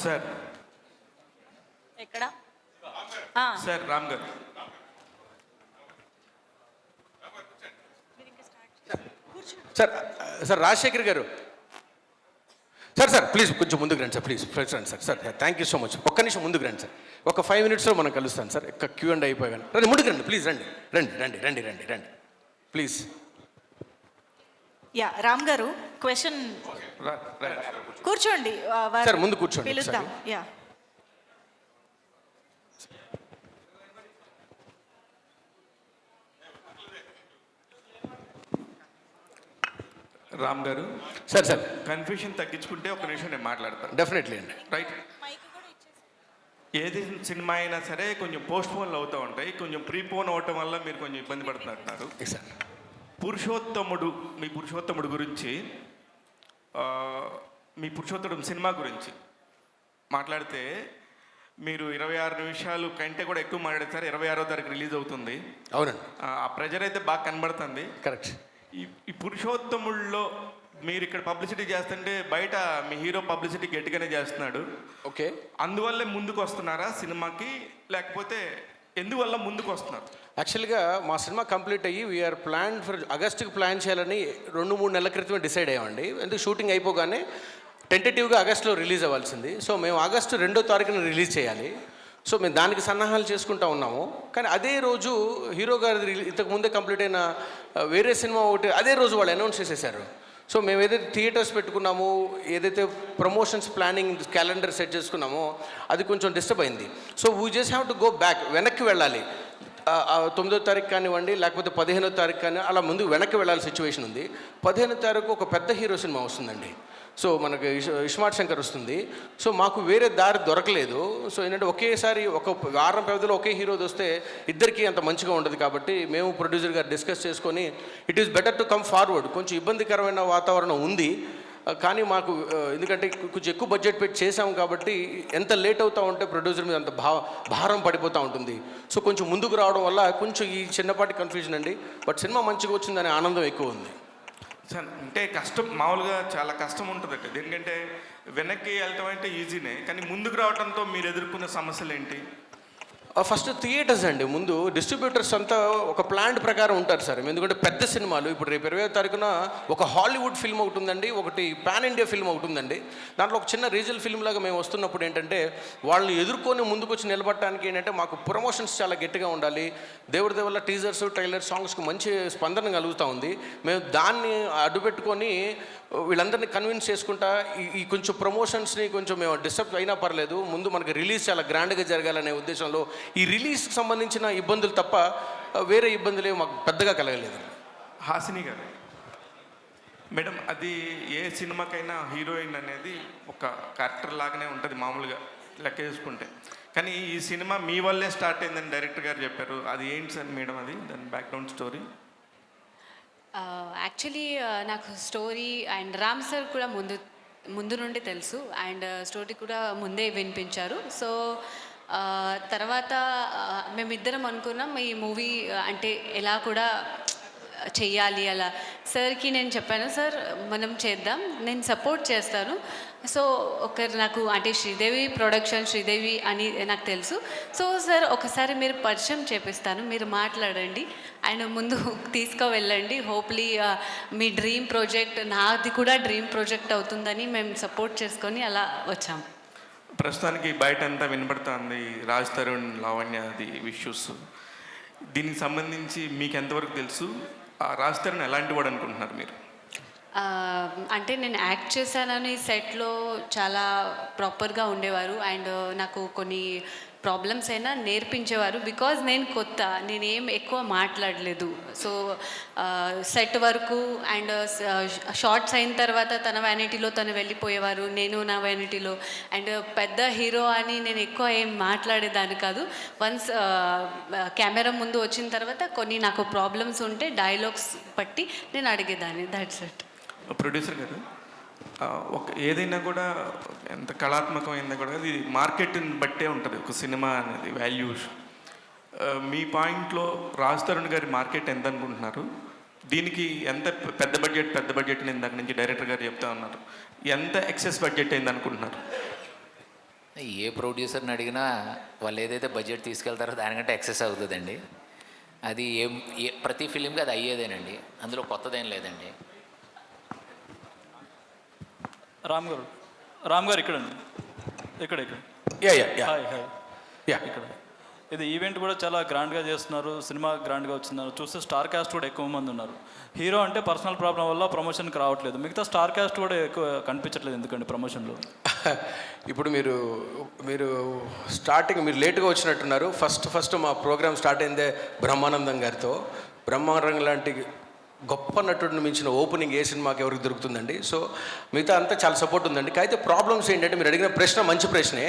sir. ఎక్కడ సార్ రామ్ గారు. సార్ రాజశేఖర్ గారు. సార్ ప్లీజ్ కొంచెం ముందుకు రండి సార్, ప్లీజ్ రండి sir. Thank you so much. ఒక్క నిమిషం ముందుకు రండి సార్, ఒక 5 minutesలో మనం కలుస్తాను సార్. Q&A అయిపోయాను. రండి, ముందుకు రండి ప్లీజ్, రండి ప్లీజ్. రామ్ గారు, క్వశ్చన్. కూర్చోండి సార్, ముందు కూర్చోండి. పిలుద్దాం. రామ్ గారు. సార్ కన్ఫ్యూషన్ తగ్గించుకుంటే ఒక నిమిషం నేను మాట్లాడతాను. డెఫినెట్లీ అండి. రైట్. ఏది సినిమా అయినా సరే కొంచెం పోస్ట్ పోన్లు అవుతూ ఉంటాయి, కొంచెం ప్రీపోన్ అవటం వల్ల మీరు కొంచెం ఇబ్బంది పడుతున్నారు. సార్, మీ పురుషోత్తముడు గురించి, మీ పురుషోత్తముడు సినిమా గురించి మాట్లాడితే మీరు 26 నిమిషాలు కంటే కూడా ఎక్కువ మాట్లాడతారు. 26వ తారీఖు రిలీజ్ అవుతుంది. అవునండి. ఆ ప్రెజర్ అయితే బాగా కనబడుతుంది. కరెక్ట్. ఈ పురుషోత్తముల్లో మీరు ఇక్కడ పబ్లిసిటీ చేస్తుంటే బయట మీ హీరో పబ్లిసిటీ గట్టిగానే చేస్తున్నాడు. ఓకే. అందువల్లే ముందుకు వస్తున్నారా సినిమాకి, లేకపోతే ఎందువల్ల ముందుకు వస్తున్నారు? యాక్చువల్గా మా సినిమా కంప్లీట్ అయ్యి వీఆర్ ప్లాన్ ఫర్ ఆగస్ట్కి ప్లాన్ చేయాలని 2-3 నెలల క్రితమే డిసైడ్ అయ్యామండి. ఎందుకు షూటింగ్ అయిపోగానే టెంటేటివ్గా ఆగస్ట్లో రిలీజ్ అవ్వాల్సింది. సో మేము ఆగస్టు 2వ తారీఖున రిలీజ్ చేయాలి. సో మేము దానికి సన్నాహాలు చేసుకుంటూ ఉన్నాము. కానీ అదే రోజు హీరో గారి ఇంతకు ముందే కంప్లీట్ అయిన వేరే సినిమా ఒకటి అదే రోజు వాళ్ళు అనౌన్స్ చేసేసారు. సో మేము ఏదైతే థియేటర్స్ పెట్టుకున్నామో, ఏదైతే ప్రమోషన్స్ ప్లానింగ్ క్యాలెండర్ సెట్ చేసుకున్నామో అది కొంచెం డిస్టర్బ్ అయింది. So we just have to go back, వెనక్కి వెళ్ళాలి. 9వ తారీఖు కానివ్వండి, లేకపోతే 15వ తారీఖు కానీ, అలా ముందు వెనక్కి వెళ్ళాలి సిచ్యువేషన్ ఉంది. 15వ తారీఖు ఒక పెద్ద హీరో సినిమా వస్తుందండి. సో మనకి ఇస్మార్ట్ శంకర్ వస్తుంది. సో మాకు వేరే దారి దొరకలేదు. సో ఏంటంటే ఒకేసారి ఒక వారం వ్యవధిలో ఒకే హీరోది వస్తే ఇద్దరికీ అంత మంచిగా ఉండదు. కాబట్టి మేము ప్రొడ్యూసర్ గారు డిస్కస్ చేసుకొని it is better to come forward. కొంచెం ఇబ్బందికరమైన వాతావరణం ఉంది, కానీ మాకు ఎందుకంటే కొంచెం ఎక్కువ బడ్జెట్ పెట్టి చేసాము కాబట్టి ఎంత లేట్ అవుతూ ఉంటే ప్రొడ్యూసర్ మీద అంత భారం పడిపోతూ ఉంటుంది. సో కొంచెం ముందుకు రావడం వల్ల కొంచెం ఈ చిన్నపాటి కన్ఫ్యూజన్ అండి. బట్ సినిమా మంచిగా వచ్చిందనే ఆనందం ఎక్కువ ఉంది. సార్ అంటే కష్టం, మామూలుగా చాలా కష్టం ఉంటుందట. ఎందుకంటే వెనక్కి వెళ్ళటం అంటే ఈజీనే, కానీ ముందుకు రావడంతో మీరు ఎదుర్కొన్న సమస్యలు ఏంటి? ఫస్ట్ థియేటర్స్ అండి. ముందు డిస్ట్రిబ్యూటర్స్ అంతా ఒక ప్లాన్ ప్రకారం ఉంటారు సార్. ఎందుకంటే పెద్ద సినిమాలు ఇప్పుడు రేపు 20వ తారీఖున ఒక హాలీవుడ్ ఫిల్మ్ ఒకటి ఉందండి, ఒకటి పాన్ ఇండియా ఫిల్మ్ ఒకటి ఉందండి. దాంట్లో ఒక చిన్న రీజనల్ ఫిల్మ్ లాగా మేము వస్తున్నప్పుడు ఏంటంటే వాళ్ళని ఎదుర్కొని ముందుకు వచ్చి నిలబడటానికి ఏంటంటే మాకు ప్రమోషన్స్ చాలా గట్టిగా ఉండాలి. దేవుడి వల్ల టీజర్స్, ట్రైలర్, సాంగ్స్కి మంచి స్పందన కలుగుతూ ఉంది. మేము దాన్ని అడ్డుపెట్టుకొని వీళ్ళందరినీ కన్విన్స్ చేసుకుంటా ఈ కొంచెం ప్రమోషన్స్ని కొంచెం మేము డిస్టర్బ్ అయినా పర్లేదు, ముందు మనకి రిలీజ్ చాలా గ్రాండ్గా జరగాలనే ఉద్దేశంలో ఈ రిలీజ్కి సంబంధించిన ఇబ్బందులు తప్ప వేరే ఇబ్బందులు మాకు పెద్దగా కలగలేదు. హాసిని గారు మేడం, అది ఏ సినిమాకైనా హీరోయిన్ అనేది ఒక క్యారెక్టర్ లాగానే ఉంటుంది మామూలుగా లెక్క చేసుకుంటే. కానీ ఈ సినిమా మీ వల్లే స్టార్ట్ అయిందని డైరెక్టర్ గారు చెప్పారు. అది ఏంటి సార్ మేడం, అది దాని బ్యాక్గ్రౌండ్ స్టోరీ? యాక్చువల్లీ నాకు స్టోరీ అండ్ రామ్ సార్ కూడా ముందు నుండి తెలుసు అండ్ స్టోరీ కూడా ముందే వినిపించారు. సో తర్వాత మేమిద్దరం అనుకున్నాం ఈ మూవీ అంటే ఎలా కూడా చెయ్యాలి. అలా సార్కి నేను చెప్పాను, సార్ మనం చేద్దాం, నేను సపోర్ట్ చేస్తాను. సో నాకు అంటే శ్రీదేవి ప్రొడక్షన్, శ్రీదేవి అని నాకు తెలుసు. సో సార్ ఒకసారి మీరు పరిచయం చేపిస్తాను, మీరు మాట్లాడండి, ఆయన ముందు తీసుకువెళ్ళండి. హోప్లీ మీ డ్రీమ్ ప్రాజెక్ట్ నాది కూడా డ్రీమ్ ప్రాజెక్ట్ అవుతుందని మేము సపోర్ట్ చేసుకొని అలా వచ్చాం. ప్రస్తుతానికి బయట అంతా వినపడుతుంది రాజ్ తరుణ్, లావణ్య అది ఇష్యూస్. దీనికి సంబంధించి మీకు ఎంతవరకు తెలుసు? రాజ్ తరుణ్ ఎలాంటి వాడు అనుకుంటున్నారు మీరు? అంటే నేను యాక్ట్ చేశానని సెట్లో చాలా ప్రాపర్గా ఉండేవారు అండ్ నాకు కొన్ని ప్రాబ్లమ్స్ అయినా నేర్పించేవారు. బికాజ్ నేను కొత్త, నేనేం ఎక్కువ మాట్లాడలేదు. సో సెట్ వరకు అండ్ షార్ట్స్ అయిన తర్వాత తన వ్యానిటీలో తను వెళ్ళిపోయేవారు, నేను నా వ్యానిటీలో. అండ్ పెద్ద హీరో అని నేను ఎక్కువ ఏం మాట్లాడేదాన్ని కాదు. వన్స్ కెమెరా ముందు వచ్చిన తర్వాత కొన్ని నాకు ప్రాబ్లమ్స్ ఉంటే డైలాగ్స్ బట్టి నేను అడిగేదాన్ని. That's it. ప్రొడ్యూసర్ గారు, ఏదైనా కూడా ఎంత కళాత్మకమైందా కూడా అది మార్కెట్ని బట్టే ఉంటుంది ఒక సినిమా అనేది వాల్యూస్. మీ పాయింట్లో రాజ్ తరుణ్ గారి మార్కెట్ ఎంత అనుకుంటున్నారు? దీనికి ఎంత పెద్ద బడ్జెట్ ఇందాక నుంచి డైరెక్టర్ గారు చెప్తా ఉన్నారు, ఎంత ఎక్సెస్ బడ్జెట్ అయింది అనుకుంటున్నారు? ఏ ప్రొడ్యూసర్ని అడిగినా వాళ్ళు ఏదైతే బడ్జెట్ తీసుకెళ్తారో దానికంటే ఎక్సెస్ అవుతుందండి. అది ప్రతి ఫిలింకి అది అయ్యేదేనండి, అందులో కొత్తదేం లేదండి. రామ్ గారు ఇక్కడండి, ఇక్కడ హాయ్ ఇక్కడ ఇది ఈవెంట్ కూడా చాలా గ్రాండ్గా చేస్తున్నారు, సినిమా గ్రాండ్గా వచ్చిందని చూస్తే స్టార్ కాస్ట్ కూడా ఎక్కువ మంది ఉన్నారు. హీరో అంటే పర్సనల్ ప్రాబ్లం వల్ల ప్రమోషన్కి రావట్లేదు, మిగతా స్టార్ కాస్ట్ కూడా ఎక్కువ కనిపించట్లేదు ఎందుకండి ప్రమోషన్లో? ఇప్పుడు మీరు స్టార్టింగ్ మీరు లేట్గా వచ్చినట్టున్నారు. ఫస్ట్ మా ప్రోగ్రామ్ స్టార్ట్ అయిందే బ్రహ్మానందం గారితో. బ్రహ్మానందం లాంటి గొప్ప నటుడిని మించిన ఓపెనింగ్ ఏ సినిమాకి ఎవరికి దొరుకుతుందండి? సో మిగతా అంతా చాలా సపోర్ట్ ఉందండి. అయితే ప్రాబ్లమ్స్ ఏంటంటే మీరు అడిగిన ప్రశ్న మంచి ప్రశ్నే.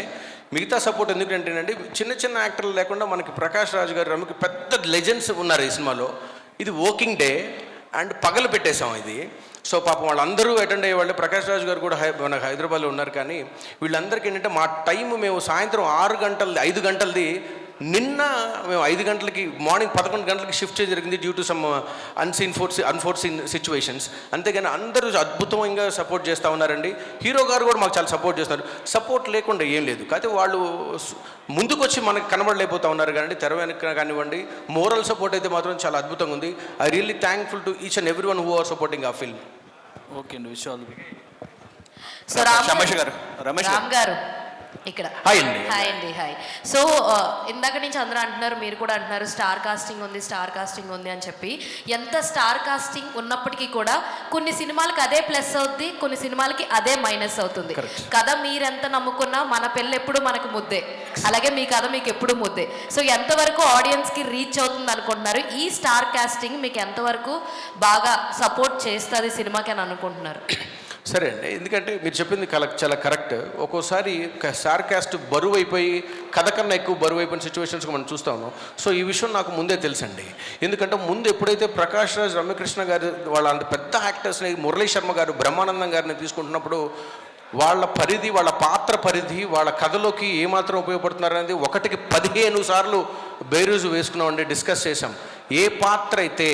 మిగతా సపోర్ట్ ఎందుకంటేనండి చిన్న యాక్టర్లు లేకుండా మనకి ప్రకాష్ రాజ్ గారు, రమకి పెద్ద లెజెండ్స్ ఉన్నారు ఈ సినిమాలో. ఇది వర్కింగ్ డే అండ్ పగలు పెట్టేశాం ఇది. సో పాపం వాళ్ళందరూ అటెండ్ అయ్యేవాళ్ళు. ప్రకాష్ రాజ్ గారు కూడా మనకు హైదరాబాద్లో ఉన్నారు. కానీ వీళ్ళందరికీ ఏంటంటే మా టైం మేము సాయంత్రం 5 గంటలది నిన్న మేము 5 గంటలకి మార్నింగ్ 11 గంటలకి షిఫ్ట్ చేయడం జరిగింది due to some unforeseen situations. అంతేగాని అందరూ అద్భుతంగా సపోర్ట్ చేస్తూ ఉన్నారండి. హీరో గారు కూడా మాకు చాలా సపోర్ట్ చేస్తున్నారు. సపోర్ట్ లేకుండా ఏం లేదు. కాకపోతే వాళ్ళు ముందుకు వచ్చి మనకు కనబడలేకపోతూ ఉన్నారు. కానీ తెర వెనక కానివ్వండి, మోరల్ సపోర్ట్ అయితే మాత్రం చాలా అద్భుతంగా ఉంది. I really thankful to each and every one who are supporting ఆ ఫిల్మ్. ఓకే అండి, విషయాలు. సో రామ్ గారు ఇక్కడ హాయ్ అండి. హాయ్. సో ఇందాక నుంచి అందరూ అంటున్నారు, మీరు కూడా అంటున్నారు స్టార్ కాస్టింగ్ ఉంది అని చెప్పి. ఎంత స్టార్ కాస్టింగ్ ఉన్నప్పటికీ కూడా కొన్ని సినిమాలకి అదే ప్లస్ అవుద్ది, కొన్ని సినిమాలకి అదే మైనస్ అవుతుంది. కథ మీరెంత నమ్ముకున్నా మన పెళ్ళి ఎప్పుడు మనకు ముద్దే, అలాగే మీ కథ మీకు ఎప్పుడు ముద్దే. సో ఎంతవరకు ఆడియన్స్కి రీచ్ అవుతుంది అనుకుంటున్నారు? ఈ స్టార్ కాస్టింగ్ మీకు ఎంతవరకు బాగా సపోర్ట్ చేస్తుంది సినిమాకి అని అనుకుంటున్నారు? సరే అండి, ఎందుకంటే మీరు చెప్పింది చాలా కరెక్ట్. ఒక్కోసారి స్టార్ కాస్ట్ బరువు అయిపోయి కథ కన్నా ఎక్కువ బరువు అయిపోయిన సిచ్యువేషన్స్ మనం చూస్తూ ఉన్నాం. సో ఈ విషయం నాకు ముందే తెలుసండి. ఎందుకంటే ముందు ఎప్పుడైతే ప్రకాష్ రాజ్, రమ్యకృష్ణ గారు వాళ్ళ అంత పెద్ద యాక్టర్స్ని, మురళీ శర్మ గారు, బ్రహ్మానందం గారిని తీసుకుంటున్నప్పుడు వాళ్ళ పరిధి, వాళ్ళ పాత్ర పరిధి, వాళ్ళ కథలోకి ఏమాత్రం ఉపయోగపడుతున్నారనేది 1కి 15 సార్లు బేరీజు వేసుకున్నామండి, డిస్కస్ చేసాం. ఏ పాత్ర అయితే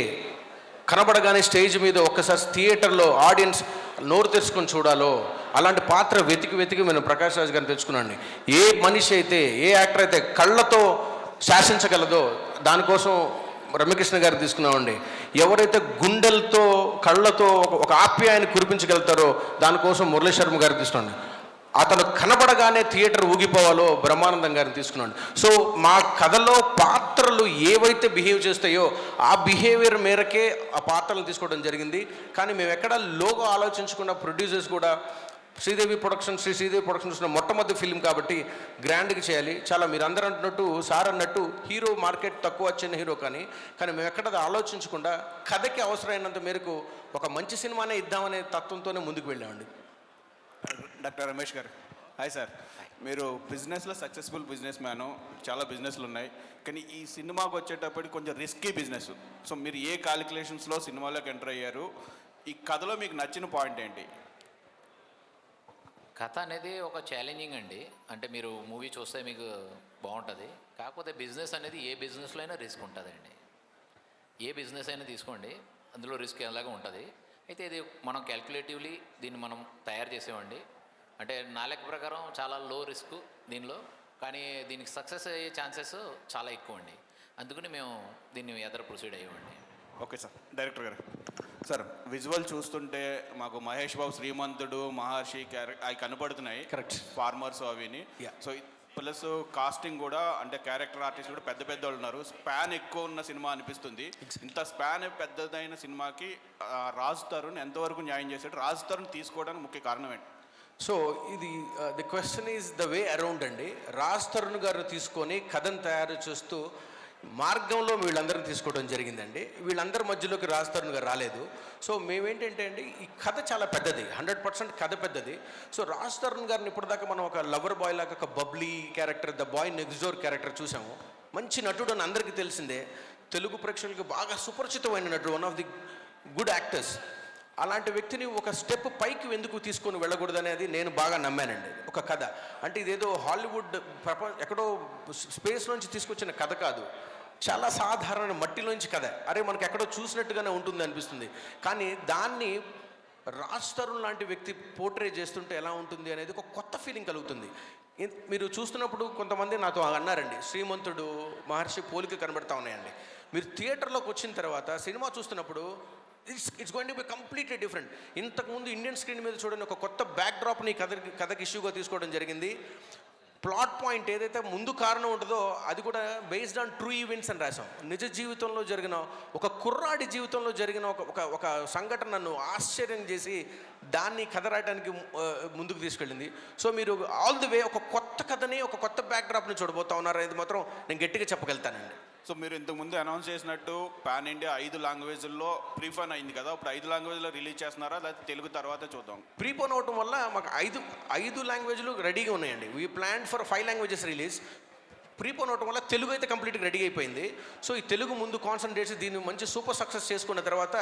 కనబడగానే స్టేజ్ మీద ఒక్కసారి థియేటర్లో ఆడియన్స్ నోరు తెరుచుకొని చూడాలో అలాంటి పాత్ర వెతికి మేము ప్రకాష్ రాజ్ గారిని తెచ్చుకున్నాండి. ఏ మనిషి అయితే, ఏ యాక్టర్ అయితే కళ్ళతో శాసించగలదో దానికోసం రమ్యకృష్ణ గారు తీసుకున్నామండి. ఎవరైతే గుండెలతో కళ్ళతో ఒక ఆప్యాయాన్ని కురిపించగలుగుతారో దానికోసం మురళీ శర్మ గారు తీసుకున్నాండి. అతను కనబడగానే థియేటర్ ఊగిపోవాలో బ్రహ్మానందం గారిని తీసుకున్నాడు. సో మా కథలో పాత్రలు ఏవైతే బిహేవ్ చేస్తాయో ఆ బిహేవియర్ మేరకే ఆ పాత్రలను తీసుకోవడం జరిగింది. కానీ మేము ఎక్కడ లోగో ఆలోచించకుండా ప్రొడ్యూసర్స్ కూడా శ్రీదేవి ప్రొడక్షన్స్ మొట్టమొదటి ఫిల్మ్ కాబట్టి గ్రాండ్గా చేయాలి. చాలా మీరు అందరూ అంటున్నట్టు సార్ అన్నట్టు హీరో మార్కెట్ తక్కువ చిన్న హీరో కానీ మేము ఎక్కడ ఆలోచించకుండా కథకి అవసరమైనంత మేరకు ఒక మంచి సినిమానే ఇద్దామనే తత్వంతోనే ముందుకు వెళ్ళామండి. డాక్టర్ రమేష్ గారు, హాయ్ సార్. మీరు బిజినెస్లో సక్సెస్ఫుల్ బిజినెస్ మ్యాను, చాలా బిజినెస్లు ఉన్నాయి. కానీ ఈ సినిమాకి వచ్చేటప్పటికి కొంచెం రిస్కీ బిజినెస్. సో మీరు ఏ క్యాలిక్యులేషన్స్లో సినిమాలోకి ఎంటర్ అయ్యారు? ఈ కథలో మీకు నచ్చిన పాయింట్ ఏంటి? కథ అనేది ఒక ఛాలెంజింగ్ అండి. అంటే మీరు మూవీ చూస్తే మీకు బాగుంటుంది. కాకపోతే బిజినెస్ అనేది ఏ బిజినెస్లో అయినా రిస్క్ ఉంటుందండి. ఏ బిజినెస్ అయినా తీసుకోండి, అందులో రిస్క్ ఎలాగా ఉంటుంది. అయితే ఇది మనం క్యాల్కులేటివ్లీ దీన్ని మనం తయారు చేసేవండి. అంటే నా లెక్క ప్రకారం చాలా లో రిస్క్ దీనిలో, కానీ దీనికి సక్సెస్ అయ్యే ఛాన్సెస్ చాలా ఎక్కువ అండి. అందుకని మేము దీన్ని ఎదర ప్రొసీడ్ అయ్యామండి. Okay sir. డైరెక్టర్ గారు, సార్ విజువల్ చూస్తుంటే మాకు మహేష్ బాబు శ్రీమంతుడు, మహర్షి అవి కనపడుతున్నాయి. కరెక్ట్. ఫార్మర్స్ అవిని. సో ప్లస్ కాస్టింగ్ కూడా, అంటే క్యారెక్టర్ ఆర్టిస్ట్ కూడా పెద్ద పెద్ద వాళ్ళు ఉన్నారు. స్పాన్ ఎక్కువ ఉన్న సినిమా అనిపిస్తుంది. ఇంత స్పాన్ పెద్దదైన సినిమాకి రాజ్ తరుణ్ ఎంతవరకు న్యాయం చేశాడు? రాజ్ తరుణ్ తీసుకోవడానికి ముఖ్య కారణం ఏంటి? సో ఇది the question is the way around అండి. రాజ్ తరుణ్ గారు తీసుకొని కథను తయారు చేస్తూ మార్గంలో వీళ్ళందరినీ తీసుకోవడం జరిగిందండి. వీళ్ళందరి మధ్యలోకి రాజ్ తరుణ్ గారు రాలేదు. సో మేమేంటంటే అండి, ఈ కథ చాలా పెద్దది, 100% కథ పెద్దది. సో రాజ్ తరుణ్ గారిని ఇప్పటిదాకా మనం ఒక లవర్ బాయ్ లాగా, ఒక bubbly character, the boy next door character చూసాము. మంచి నటుడు అని అందరికీ తెలిసిందే. తెలుగు ప్రేక్షకులకు బాగా సుపరిచితమైన నటుడు, one of the good actors. అలాంటి వ్యక్తిని ఒక స్టెప్ పైకి ఎందుకు తీసుకొని వెళ్ళకూడదు అనేది నేను బాగా నమ్మానండి. ఒక కథ అంటే ఇదేదో హాలీవుడ్ ఎక్కడో స్పేస్ నుంచి తీసుకొచ్చిన కథ కాదు, చాలా సాధారణ మట్టిలోంచి కథ. అరే మనకి ఎక్కడో చూసినట్టుగానే ఉంటుంది అనిపిస్తుంది. కానీ దాన్ని రాజ్ తరుణ్ లాంటి వ్యక్తి పోర్ట్రే చేస్తుంటే ఎలా ఉంటుంది అనేది ఒక కొత్త ఫీలింగ్ కలుగుతుంది. మీరు చూస్తున్నప్పుడు కొంతమంది నాతో అన్నారండి, శ్రీమంతుడు, మహర్షి పోలిక కనబడతా ఉన్నాయండి. మీరు థియేటర్లోకి వచ్చిన తర్వాత సినిమా చూస్తున్నప్పుడు it's going to be completely different. ఇంతకుముందు ఇండియన్ స్క్రీన్ మీద చూడండి, ఒక కొత్త బ్యాక్డ్రాప్ని కథకి ఇష్యూగా తీసుకోవడం జరిగింది. ప్లాట్ పాయింట్ ఏదైతే ముందు కారణం ఉంటుందో అది కూడా బేస్డ్ ఆన్ ట్రూ ఈవెంట్స్ అని రాసాం. నిజ జీవితంలో జరిగిన ఒక కుర్రాడి జీవితంలో జరిగిన ఒక సంఘటన నన్ను ఆశ్చర్యం చేసి దాన్ని కథ రాయడానికి ముందుకు తీసుకెళ్ళింది. సో మీరు ఆల్ ది వే ఒక కొత్త కథని, ఒక కొత్త బ్యాక్డ్రాప్ని చూడబోతా ఉన్నారు అనేది మాత్రం నేను గట్టిగా చెప్పగలుగుతానండి. సో మీరు ఇంతకుముందు అనౌన్స్ చేసినట్టు పాన్ ఇండియా 5 లాంగ్వేజ్ల్లో ప్రీఫోన్ అయింది కదా, ఇప్పుడు 5 లాంగ్వేజ్లో రిలీజ్ చేస్తున్నారా, లేకపోతే తెలుగు తర్వాత చూద్దాం? ప్రీపోన్ అవటం వల్ల మాకు ఐదు లాంగ్వేజ్లు రెడీగా ఉన్నాయండి. We plan for 5 languages release. Prepone అవటం వల్ల తెలుగు అయితే కంప్లీట్గా రెడీ అయిపోయింది. సో ఈ తెలుగు ముందు కాన్సన్ట్రేట్ చేసి దీన్ని మంచి సూపర్ సక్సెస్ చేసుకున్న తర్వాత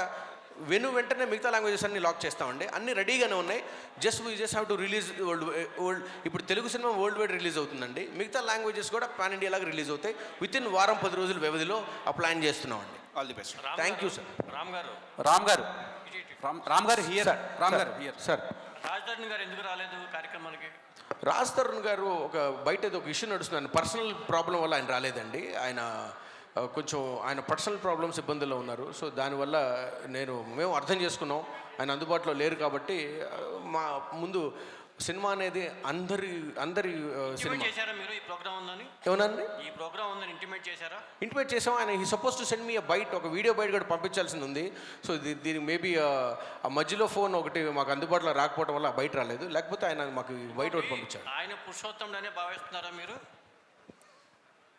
వెంటనే మిగతా లాంగ్వేజెస్ అన్ని లాక్ చేస్తామండి. అన్ని రెడీగానే ఉన్నాయి. We just have to release world. ఇప్పుడు Telugu cinema worldwide release అవుతుందండి. మిగతా లాంగ్వేజెస్ కూడా పాన్ ఇండియా లాగా రిలీజ్ అవుతాయి. వితిన్ వారం 10 రోజుల వ్యవధిలో ఆ ప్లాన్ చేస్తున్నామండి. All the best. Thank you sir. Ram గారు హియర్. సార్ రాజ్ తరుణ్ గారు ఎందుకు రాలేదు కార్యక్రమానికి? రాజ్ తరుణ్ గారు ఒక బయట ఏదో ఒక ఇష్యూ నడుస్తుంది, పర్సనల్ ప్రాబ్లం వల్ల ఆయన రాలేదండి. ఆయన పర్సనల్ ప్రాబ్లమ్స్ ఇబ్బందుల్లో ఉన్నారు. సో దానివల్ల మేము అర్థం చేసుకున్నాం, ఆయన అందుబాటులో లేరు. కాబట్టి మా ముందు సినిమా అనేది అందరి సినిమా. చేశారా మీరు ఈ ప్రోగ్రామ్ ఉందని? ఏమనండి? ఈ ప్రోగ్రామ్ ఉందని ఇంటిమేట్ చేశారా? ఇంటిమేట్ చేసాం. ఆయన he suppose to send me ఒక వీడియో బయట కూడా పంపించాల్సింది ఉంది. సో దీనికి మేబీ ఆ మధ్యలో ఫోన్ ఒకటి మాకు అందుబాటులో రాకపోవడం వల్ల బయట రాలేదు. లేకపోతే ఆయన మాకు బయట ఒకటి పంపించాడు. ఆయన పురుషోత్తముడనే భావిస్తున్నారా మీరు?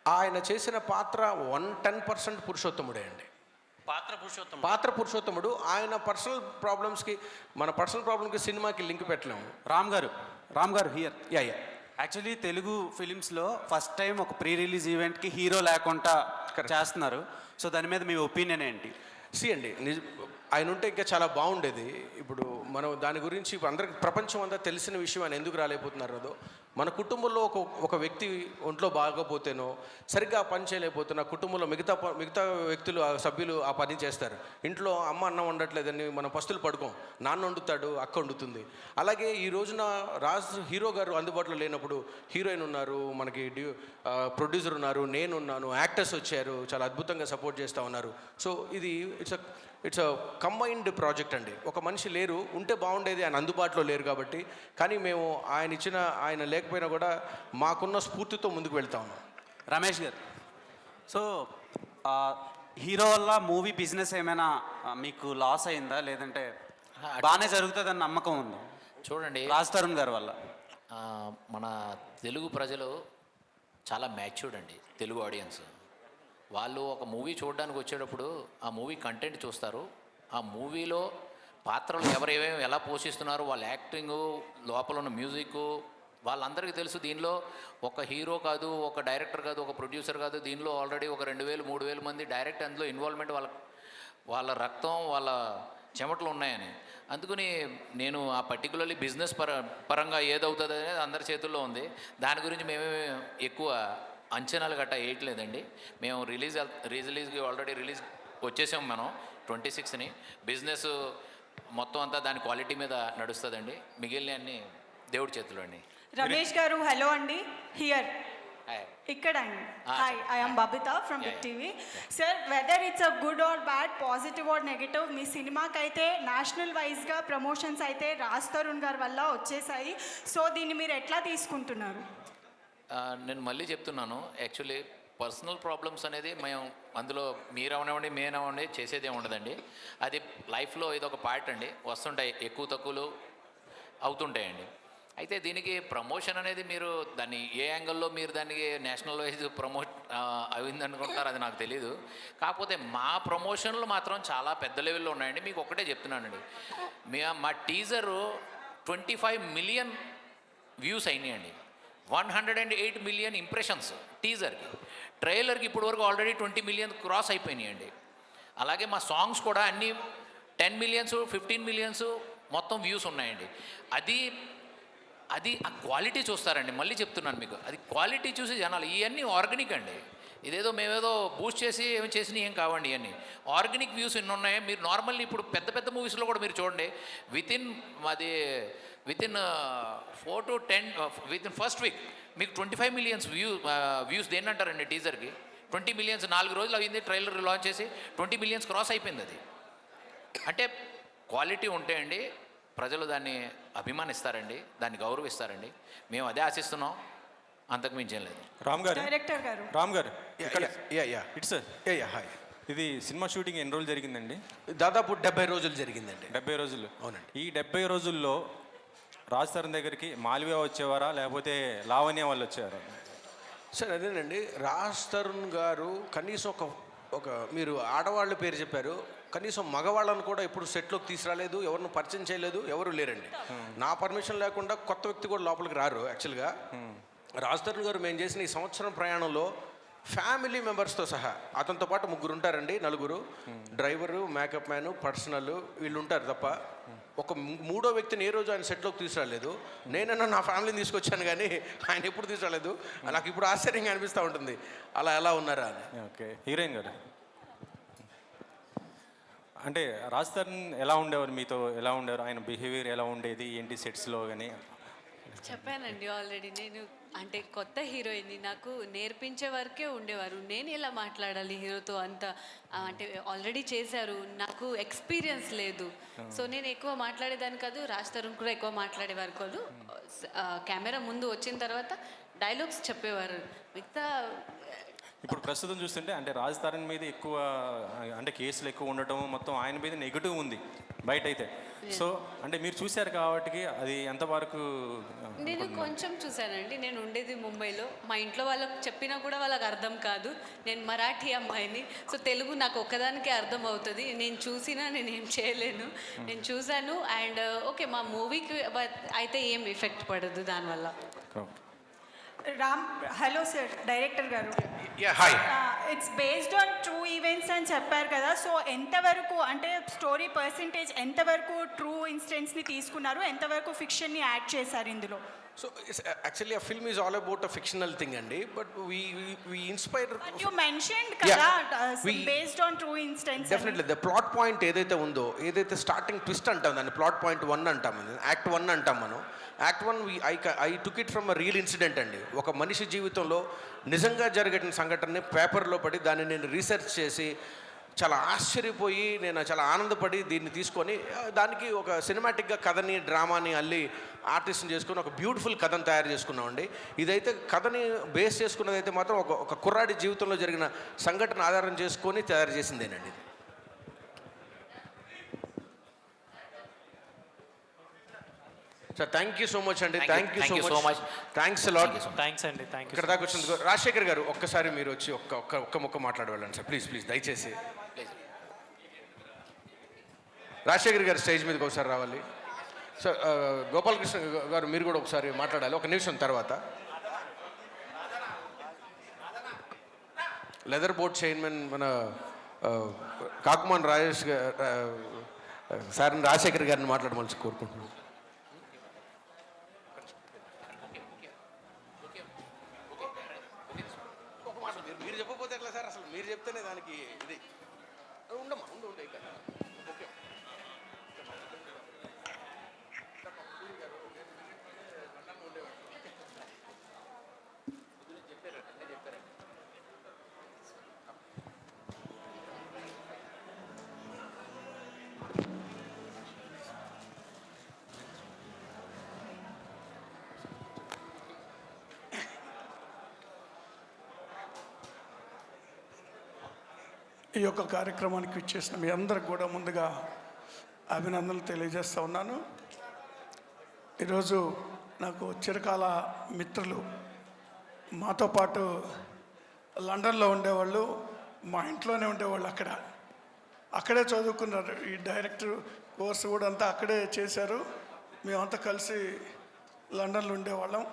ఆయన చేసిన పాత్ర 110% పురుషోత్తముడే అండి. పాత్ర పురుషోత్తముడు. ఆయన పర్సనల్ ప్రాబ్లమ్స్కి సినిమాకి లింక్ పెట్టలేము. రామ్ గారు హియర్. యాక్చువల్లీ తెలుగు ఫిలిమ్స్లో ఫస్ట్ టైం ఒక ప్రీ రిలీజ్ ఈవెంట్కి హీరో లేకుండా చేస్తున్నారు. సో దాని మీద మీ ఒపీనియన్ ఏంటి? అండి ఆయన ఉంటే ఇంకా చాలా బాగుండేది. ఇప్పుడు మనం దాని గురించి అందరికి ప్రపంచం అంతా తెలిసిన విషయం ఆయన ఎందుకు రాలేకపోతున్నారో, మన కుటుంబంలో ఒక వ్యక్తి ఒంట్లో బాగోపోతేనో సరిగ్గా ఆ పని చేయలేకపోతున్నా కుటుంబంలో మిగతా వ్యక్తులు సభ్యులు ఆ పని చేస్తారు. ఇంట్లో అమ్మ అన్నం వండట్లేదని మనం పస్తులు పడుకోం, నాన్న వండుతాడు, అక్క వండుతుంది. అలాగే ఈ రోజున హీరో గారు అందుబాటులో లేనప్పుడు హీరోయిన్ ఉన్నారు, మనకి ప్రొడ్యూసర్ ఉన్నారు, నేనున్నాను, యాక్టర్స్ వచ్చారు, చాలా అద్భుతంగా సపోర్ట్ చేస్తూ ఉన్నారు. సో ఇది ఇట్స్ అ కంబైన్డ్ ప్రాజెక్ట్ అండి. ఒక మనిషి లేరు, ఉంటే బాగుండేది, ఆయన అందుబాటులో లేరు కాబట్టి. కానీ మేము ఆయన లేకపోయినా కూడా మాకున్న స్ఫూర్తితో ముందుకు వెళ్తా ఉన్నాం. రమేష్ గారు, సో హీరో వల్ల మూవీ బిజినెస్ ఏమైనా మీకు లాస్ అయిందా, లేదంటే బాగానే జరుగుతుందని నమ్మకం ఉందా? చూడండి, రాజ్ తరుణ్ గారి వల్ల మన తెలుగు ప్రజలు చాలా మ్యాచ్యూర్డ్ అండి. తెలుగు ఆడియన్స్ వాళ్ళు ఒక మూవీ చూడడానికి వచ్చేటప్పుడు ఆ మూవీ కంటెంట్ చూస్తారు, ఆ మూవీలో పాత్రలు ఎవరేమేమి ఎలా పోషిస్తున్నారు, వాళ్ళ యాక్టింగు, లోపల ఉన్న మ్యూజిక్ వాళ్ళందరికీ తెలుసు. దీనిలో ఒక హీరో కాదు, ఒక డైరెక్టర్ కాదు, ఒక ప్రొడ్యూసర్ కాదు, దీనిలో ఆల్రెడీ ఒక 2000-3000 మంది డైరెక్ట్ అందులో ఇన్వాల్వ్మెంట్, వాళ్ళ రక్తం, వాళ్ళ చెమటలు ఉన్నాయని. అందుకని నేను ఆ పర్టికులర్లీ బిజినెస్ పరంగా ఏదవుతుంది అనేది అందరి చేతుల్లో ఉంది. దాని గురించి మేమే ఎక్కువ అంచనాలు గట్టా వేయట్లేదండి. మేము రిలీజ్కి ఆల్రెడీ రిలీజ్ వచ్చేసాం మనం 26ని. బిజినెస్ మొత్తం అంతా దాని క్వాలిటీ మీద నడుస్తుందండి. మిగిలిన అన్ని దేవుడి చేతులు అండి. రమేష్ గారు హలో అండి, హియర్ ఇక్కడ అండి. Hi, I'm Babita from big TV. Sir, whether it's a good or bad, positive or negative, మీ సినిమాకి అయితే నేషనల్ వైజ్గా ప్రమోషన్స్ అయితే రాజ్ తరుణ్ గారి వల్ల వచ్చేసాయి. సో దీన్ని మీరు ఎట్లా తీసుకుంటున్నారు? నేను మళ్ళీ చెప్తున్నాను, యాక్చువల్లీ పర్సనల్ ప్రాబ్లమ్స్ అనేది మేము అందులో మీరవనివ్వండి మేనవ్వండి చేసేదే ఉండదండి. అది లైఫ్లో ఇదొక పార్ట్ అండి. వస్తుంటాయి, ఎక్కువ తక్కువలు అవుతుంటాయండి. అయితే దీనికి ప్రమోషన్ అనేది మీరు దాన్ని ఏ యాంగిల్లో మీరు దానికి నేషనల్ వైజ్ అయిందనుకుంటున్నారు అది నాకు తెలీదు. కాకపోతే మా ప్రమోషన్లు మాత్రం చాలా పెద్ద లెవెల్లో ఉన్నాయండి. మీకు ఒక్కటే చెప్తున్నానండి, మా టీజరు 25 మిలియన్ వ్యూస్ అయినాయండి. 108 మిలియన్ ఇంప్రెషన్స్ టీజర్కి. ట్రైలర్కి ఇప్పుడు వరకు ఆల్రెడీ 20 మిలియన్ క్రాస్ అయిపోయినాయండి. అలాగే మా సాంగ్స్ కూడా అన్నీ 10 మిలియన్స్ 15 మిలియన్స్ మొత్తం వ్యూస్ ఉన్నాయండి. అది ఆ క్వాలిటీ చూస్తారండి. మళ్ళీ చెప్తున్నాను మీకు, అది క్వాలిటీ చూసి జనాలు, ఇవన్నీ ఆర్గానిక్ అండి. ఇదేదో మేమేదో బూస్ట్ చేసి ఏమి చేసినా ఏం కావండి. ఇవన్నీ ఆర్గానిక్ వ్యూస్ ఎన్ని ఉన్నాయి. మీరు నార్మల్లీ ఇప్పుడు పెద్ద పెద్ద మూవీస్లో కూడా మీరు చూడండి, within 4 to 10 within first week మీకు 25 మిలియన్స్ వ్యూస్ దేన్ని అంటారండి టీజర్కి. 20 మిలియన్స్ 4 రోజులు అయింది ట్రైలర్ లాంచ్ చేసి 20 మిలియన్స్ క్రాస్ అయిపోయింది. అది అంటే క్వాలిటీ ఉంటే అండి ప్రజలు దాన్ని అభిమానిస్తారండి, దాన్ని గౌరవిస్తారండి. మేము అదే ఆశిస్తున్నాం, అంతకు మించేం లేదు. డైరెక్టర్ గారు, రామ్ గారు, ఇట్స్ హాయ్. ఇది సినిమా షూటింగ్ ఎన్ని రోజులు జరిగిందండి? దాదాపు 70 రోజులు జరిగిందండి. 70 రోజులు. అవునండి. ఈ 70 రోజుల్లో రాజ్ తరుణ్ దగ్గరికి మాల్వియా వచ్చేవారా, లేకపోతే లావణ్య వాళ్ళు వచ్చేవారా? సార్ అదేనండి, రాజ్ తరుణ్ గారు కనీసం ఒక మీరు ఆడవాళ్ళ పేరు చెప్పారు, కనీసం మగవాళ్ళను కూడా ఎప్పుడు సెట్లోకి తీసుకురాలేదు, ఎవరిని పరిచయం చేయలేదు, ఎవరు లేరండి. నా పర్మిషన్ లేకుండా కొత్త వ్యక్తి కూడా లోపలికి రారు. యాక్చువల్గా రాజ్ తరుణ్ గారు మేము చేసిన ఈ సంవత్సరం ప్రయాణంలో ఫ్యామిలీ మెంబర్స్తో సహా అతనితో పాటు 3 ఉంటారండి, 4 డ్రైవరు, మేకప్ మ్యాను, పర్సనల్, వీళ్ళు ఉంటారు తప్ప ఒక 3వ వ్యక్తిని ఏ రోజు ఆయన సెట్లోకి తీసుకురాలేదు. నేనన్నా నా ఫ్యామిలీని తీసుకొచ్చాను కానీ ఆయన ఎప్పుడు తీసుకురాలేదు. నాకు ఇప్పుడు ఆశ్చర్యంగా అనిపిస్తూ ఉంటుంది, అలా ఎలా ఉన్నారా అని. ఓకే, హీరోయిన్ గారు, అంటే రాజ్ తరుణ్ ఎలా ఉండేవారు, మీతో ఎలా ఉండేవారు, ఆయన బిహేవియర్ ఎలా ఉండేది ఏంటి సెట్స్లో కానీ? చెప్పానండి ఆల్రెడీ, నేను అంటే కొత్త హీరోయిన్ని, నాకు నేర్పించే వరకే ఉండేవారు. నేను ఎలా మాట్లాడాలి హీరోతో అంత అంటే ఆల్రెడీ చేశారు, నాకు ఎక్స్పీరియన్స్ లేదు. సో నేను ఎక్కువ మాట్లాడేదాన్ని కాదు, రాజ్ తరుణ్ కూడా ఎక్కువ మాట్లాడేవారు కాదు. కెమెరా ముందు వచ్చిన తర్వాత డైలాగ్స్ చెప్పేవారు. మిగతా ఇప్పుడు ప్రస్తుతం చూస్తుంటే అంటే రాజ్ తరుణ్ మీద ఎక్కువ అంటే కేసులు ఎక్కువ ఉండటం, మొత్తం ఆయన మీద నెగిటివ్ ఉంది బయట అయితే. సో అంటే మీరు చూశారు కాబట్టి అది ఎంతవరకు? నేను కొంచెం చూశానండి. నేను ఉండేది ముంబైలో, మా ఇంట్లో వాళ్ళకి చెప్పినా కూడా వాళ్ళకి అర్థం కాదు. నేను మరాఠీ అమ్మాయిని, సో తెలుగు నాకు ఒక్కదానికే అర్థం అవుతుంది. నేను చూసినా నేనేం చేయలేను. నేను చూశాను అండ్ ఓకే, మా మూవీకి అయితే ఏం ఎఫెక్ట్ పడదు దానివల్ల. హలో సార్ డైరెక్టర్ గారు. Hi. It's based on true events అని చెప్పారు కదా, సో ఎంతవరకు అంటే స్టోరీ పర్సంటేజ్ ఎంతవరకు ట్రూ ఇన్సిడెంట్స్ని తీసుకున్నారు, ఎంతవరకు ఫిక్షన్ని యాడ్ చేశారు ఇందులో? సో యాక్చువల్లీ ఆ film is all about a fictional thing అండి, but we inspire. You mentioned కదా based on true incidents. Definitely the plot point ఏదైతే ఉందో, ఏదైతే స్టార్టింగ్ ట్విస్ట్ అంటాం దాన్ని ప్లాట్ పాయింట్ 1 అంటాం, యాక్ట్ 1 అంటాం మనం. Act 1 I took it from a real incident అండి. ఒక మనిషి జీవితంలో నిజంగా జరిగిన సంఘటనని పేపర్లో పడి దాన్ని నేను రీసెర్చ్ చేసి చాలా ఆశ్చర్యపోయి నేను చాలా ఆనందపడి దీన్ని తీసుకొని దానికి ఒక సినిమాటిక్గా కథని డ్రామాని అల్లి ఆర్టిస్ట్ని చేసుకొని ఒక బ్యూటిఫుల్ కథను తయారు చేసుకున్నామండి. ఇదైతే కథని బేస్ చేసుకున్నదైతే మాత్రం ఒక కుర్రాడి జీవితంలో జరిగిన సంఘటన ఆధారం చేసుకొని తయారు చేసిందేనండి. Sir thank you so much అండి. Thank you so much. Thanks lot. Thanks అండి. Thank you. ఇక్కడ దాకా వచ్చినందుకు రాజశేఖర్ గారు ఒక్కసారి మీరు వచ్చి ఒక్క ముక్క మాట్లాడవాళ్ళండి సార్, ప్లీజ్ దయచేసి. రాజశేఖర్ గారు స్టేజ్ మీదకి ఒకసారి రావాలి. సార్ గోపాలకృష్ణ గారు మీరు కూడా ఒకసారి మాట్లాడాలి, ఒక నిమిషం తర్వాత. లెదర్ బోట్ చైర్మన్ మన కాకుమాన్ రాజేష్ సార్ని రాజశేఖర్ గారిని మాట్లాడమని కోరుకుంటున్నాను. మీరు చెప్పకపోతే ఎట్లా సార్, అసలు మీరు చెప్తేనే దానికి ఇది ఉండమ్మా ఉండు ఇక్కడ. ఓకే ఈ యొక్క కార్యక్రమానికి ఇచ్చేసిన మీ అందరికి కూడా ముందుగా అభినందనలు తెలియజేస్తూ ఉన్నాను. ఈరోజు నాకు చిరకాల మిత్రులు, మాతో పాటు లండన్లో ఉండేవాళ్ళు, మా ఇంట్లోనే ఉండేవాళ్ళు, అక్కడే చదువుకున్నారు. ఈ డైరెక్టర్ కోర్సు కూడా అంతా అక్కడే చేశారు. మేమంతా కలిసి లండన్లో ఉండేవాళ్ళం.